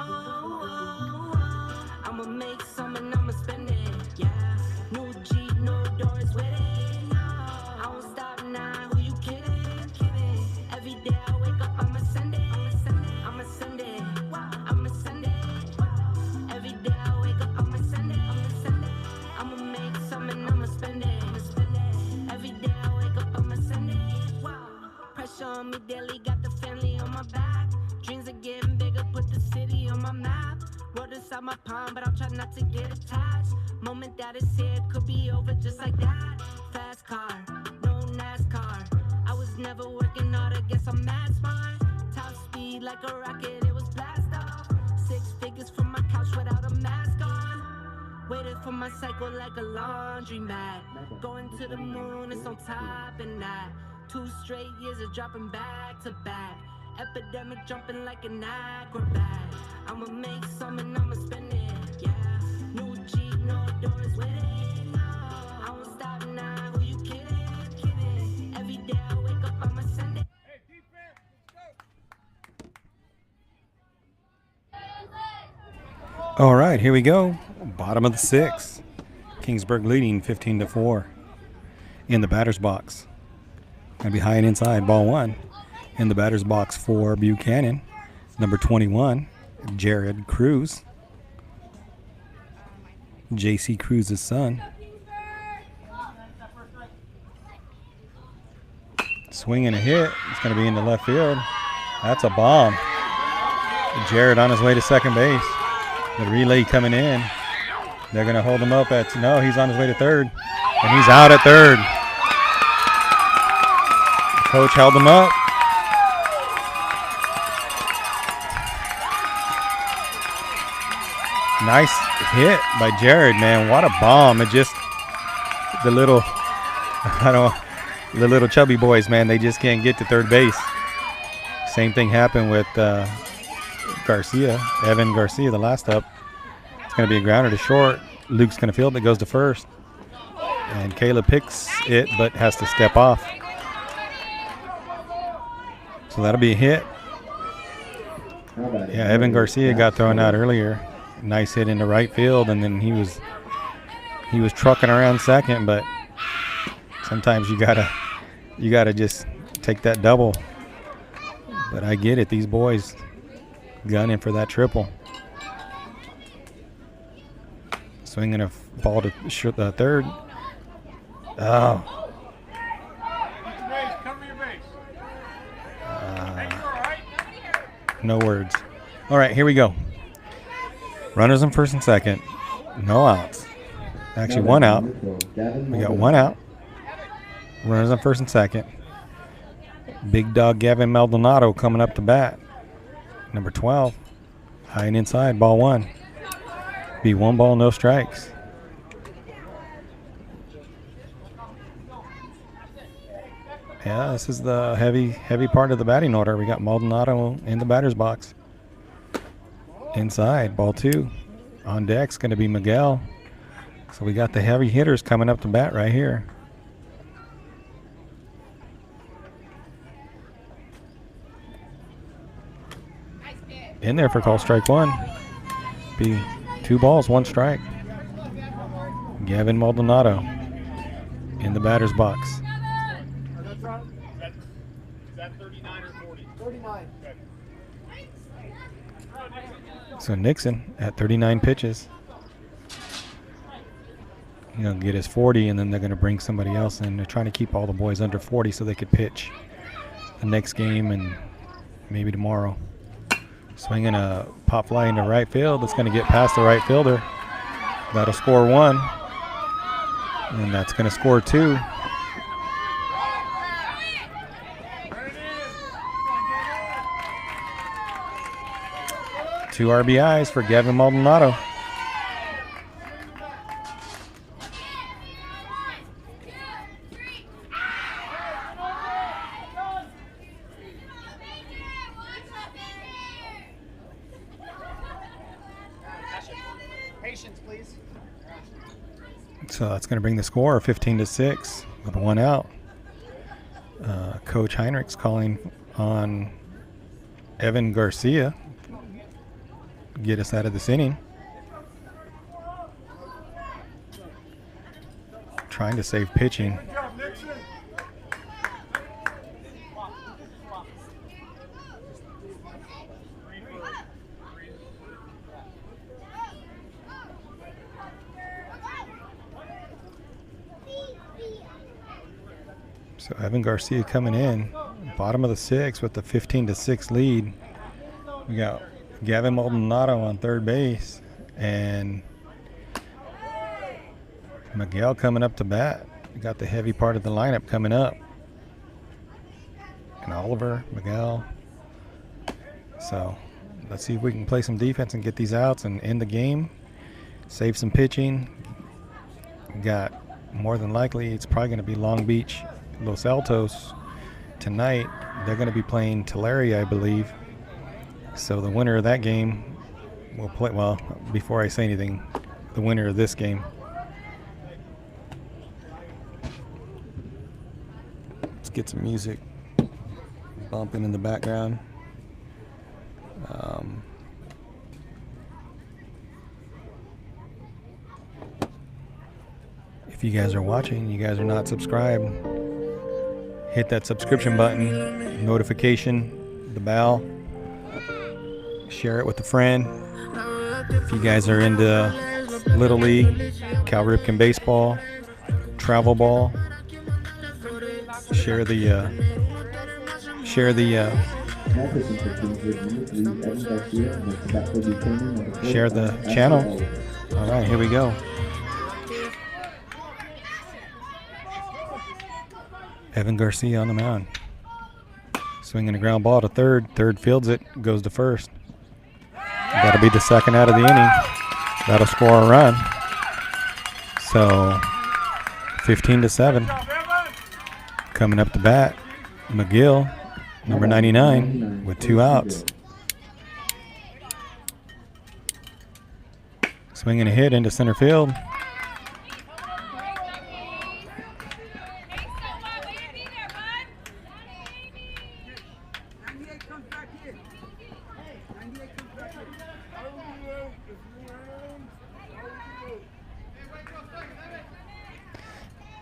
Speaker 7: I'ma make some and I'ma spend it. Yeah, new Jeep, no doors with it. I won't stop now. Who you kidding? Every day I wake up, I'ma send it. I'ma send it. I'ma send it. Every day I wake up, I'ma send it. I'ma make some and I'ma spend it. Every day I wake up, I'ma send it. Pressure on me daily, got the family on my back. Dreams are getting bigger, put the city on my map. Road inside my palm, but I'll try not to get attached. Moment that it's here, could be over just like that. Fast car, no NASCAR. I was never working hard, I guess I'm mad smart. Top speed like a rocket, it was blast off. 6 figures from my couch without a mask on. Waited for my cycle like a laundry mat. Going to the moon, it's on top and that. 2 straight years of dropping back to back. Epidemic jumping like an acrobat. I'ma make some and I'ma spend it. Yeah, new Jeep, no doors with it. I won't stop now. Who you kidding? Every day I wake up, I'ma send it.
Speaker 4: Hey, defense, let's go.
Speaker 1: All right, here we go. Bottom of the 6th. Kingsburg leading 15-4. In the batter's box. Gonna be high and inside, ball 1. In the batter's box for Buchanan, number 21, Jared Cruz. J.C. Cruz's son. Swing and a hit. It's going to be into left field. That's a bomb. Jared on his way to second base. The relay coming in. They're going to hold him up at, no, he's on his way to third. And he's out at third. The coach held him up. Nice hit by Jared, man. What a bomb. It just, the little chubby boys, man, they just can't get to third base. Same thing happened with Garcia, Evan Garcia, the last up. It's going to be a grounder to short. Luke's going to field it, goes to first. And Caleb picks it, but has to step off. So that'll be a hit. Yeah, Evan Garcia got thrown out earlier. Nice hit into right field, and then he was trucking around second, but sometimes you gotta just take that double. But I get it, these boys gunning for that triple. Swinging a ball to the third. Oh.
Speaker 4: Cover your base.
Speaker 1: No words. All right, here we go. Runners on first and second. No outs. Actually, 1 out. We got 1 out. Runners on first and second. Big dog Gavin Maldonado coming up to bat. Number 12. High and inside, ball 1. Be 1 ball, no strikes. Yeah, this is the heavy part of the batting order. We got Maldonado in the batter's box. Inside, ball 2. On deck's going to be Miguel. So we got the heavy hitters coming up to bat right here. In there for call strike 1. Be 2 balls, 1 strike. Gavin Maldonado in the batter's box.
Speaker 8: Is that 39 or 40? 39.
Speaker 1: So Nixon at 39 pitches. He's going to get his 40, and then they're going to bring somebody else in. They're trying to keep all the boys under 40 so they could pitch the next game and maybe tomorrow. Swinging a pop fly into right field. It's going to get past the right fielder. That'll score 1. And that's going to score 2. Two RBIs for Gavin Maldonado.
Speaker 8: Patience, please.
Speaker 1: So that's going to bring the score 15-6 with 1 out. Coach Heinrich's calling on Evan Garcia. Get us out of this inning. Trying to save pitching. So Evan Garcia coming in, bottom of the 6th with the 15-6 lead. We got Gavin Maldonado on third base and Miguel coming up to bat. We got the heavy part of the lineup coming up. And Oliver, Miguel. So let's see if we can play some defense and get these outs and end the game. Save some pitching. We got more than likely it's probably going to be Long Beach, Los Altos tonight. They're going to be playing Tulare, I believe. So the winner of that game will play, well, before I say anything, the winner of this game. Let's get some music bumping in the background. If you guys are watching, you guys are not subscribed, hit that subscription button, notification, the bell. Share it with a friend. If you guys are into Little League, Cal Ripken baseball, travel ball, share the channel. All right, here we go. Evan Garcia on the mound. Swinging a ground ball to third. Third fields it, goes to first. That'll be the second out of the inning. That'll score a run. So 15-7. Coming up to bat, McGill, number 99, with 2 outs. Swinging a hit into center field.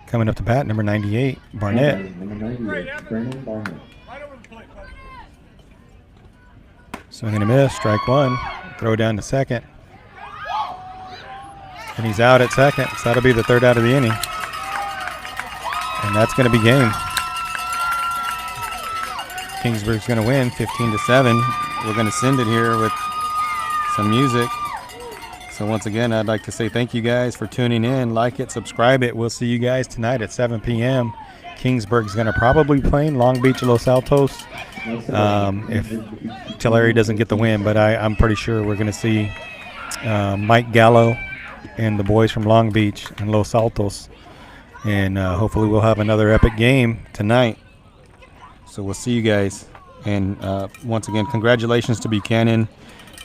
Speaker 1: Coming up to bat, number 98, Barnett. Swing and a miss, strike 1. Throw down to second. And he's out at second, so that'll be the third out of the inning. And that's going to be game. Kingsburg's going to win 15-7. We're going to send it here with some music. So once again, I'd like to say thank you guys for tuning in. Like it, subscribe it. We'll see you guys tonight at 7 p.m. Kingsburg's going to probably be playing Long Beach, Los Altos. if Tulare doesn't get the win. But I'm pretty sure we're going to see Mike Gallo and the boys from Long Beach and Los Altos. And hopefully we'll have another epic game tonight. So we'll see you guys. And once again, congratulations to Buchanan,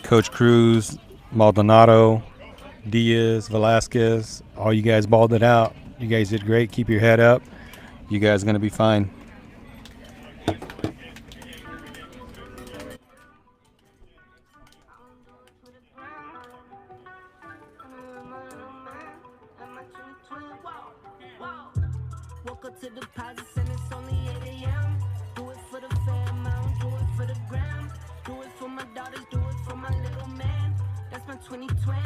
Speaker 1: Coach Cruz, Maldonado, Diaz, Velasquez. All you guys balled it out. You guys did great. Keep your head up. You guys are going to be fine.
Speaker 7: Woke up to deposits and it's only 8 a.m. Do it for the fam, I don't do it for the gram. Do it for my daughters, do it for my little man. That's my 2020,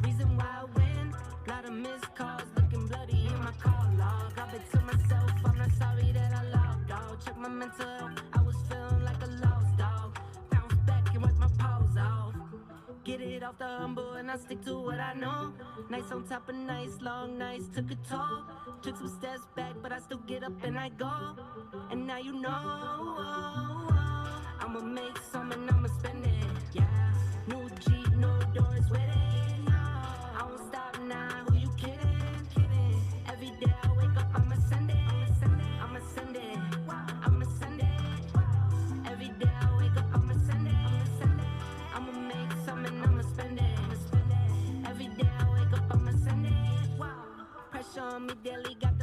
Speaker 7: reason why I win. Lot of missed calls, looking bloody in my call log. I bet to myself, I'm not sorry that I logged off. Check my mental health, I was feeling like a lost dog. Bounce back and wipe my paws off. Get it off the humble and I stick to what I know. Nights on top of nights, long nights took a toll. Took some steps back, but I still get up and I go. And now you know I'ma make some and I'ma spend it. Yeah, new Jeep, no doors with it. I won't stop now. Who you kidding? Kidding. Every day I wake up, I'ma send it. I'ma send it. I'ma send it. Every day I wake up, I'ma send it. I'ma make some and I'ma spend it. Every day I wake up, I'ma send it. Pressure on me daily, got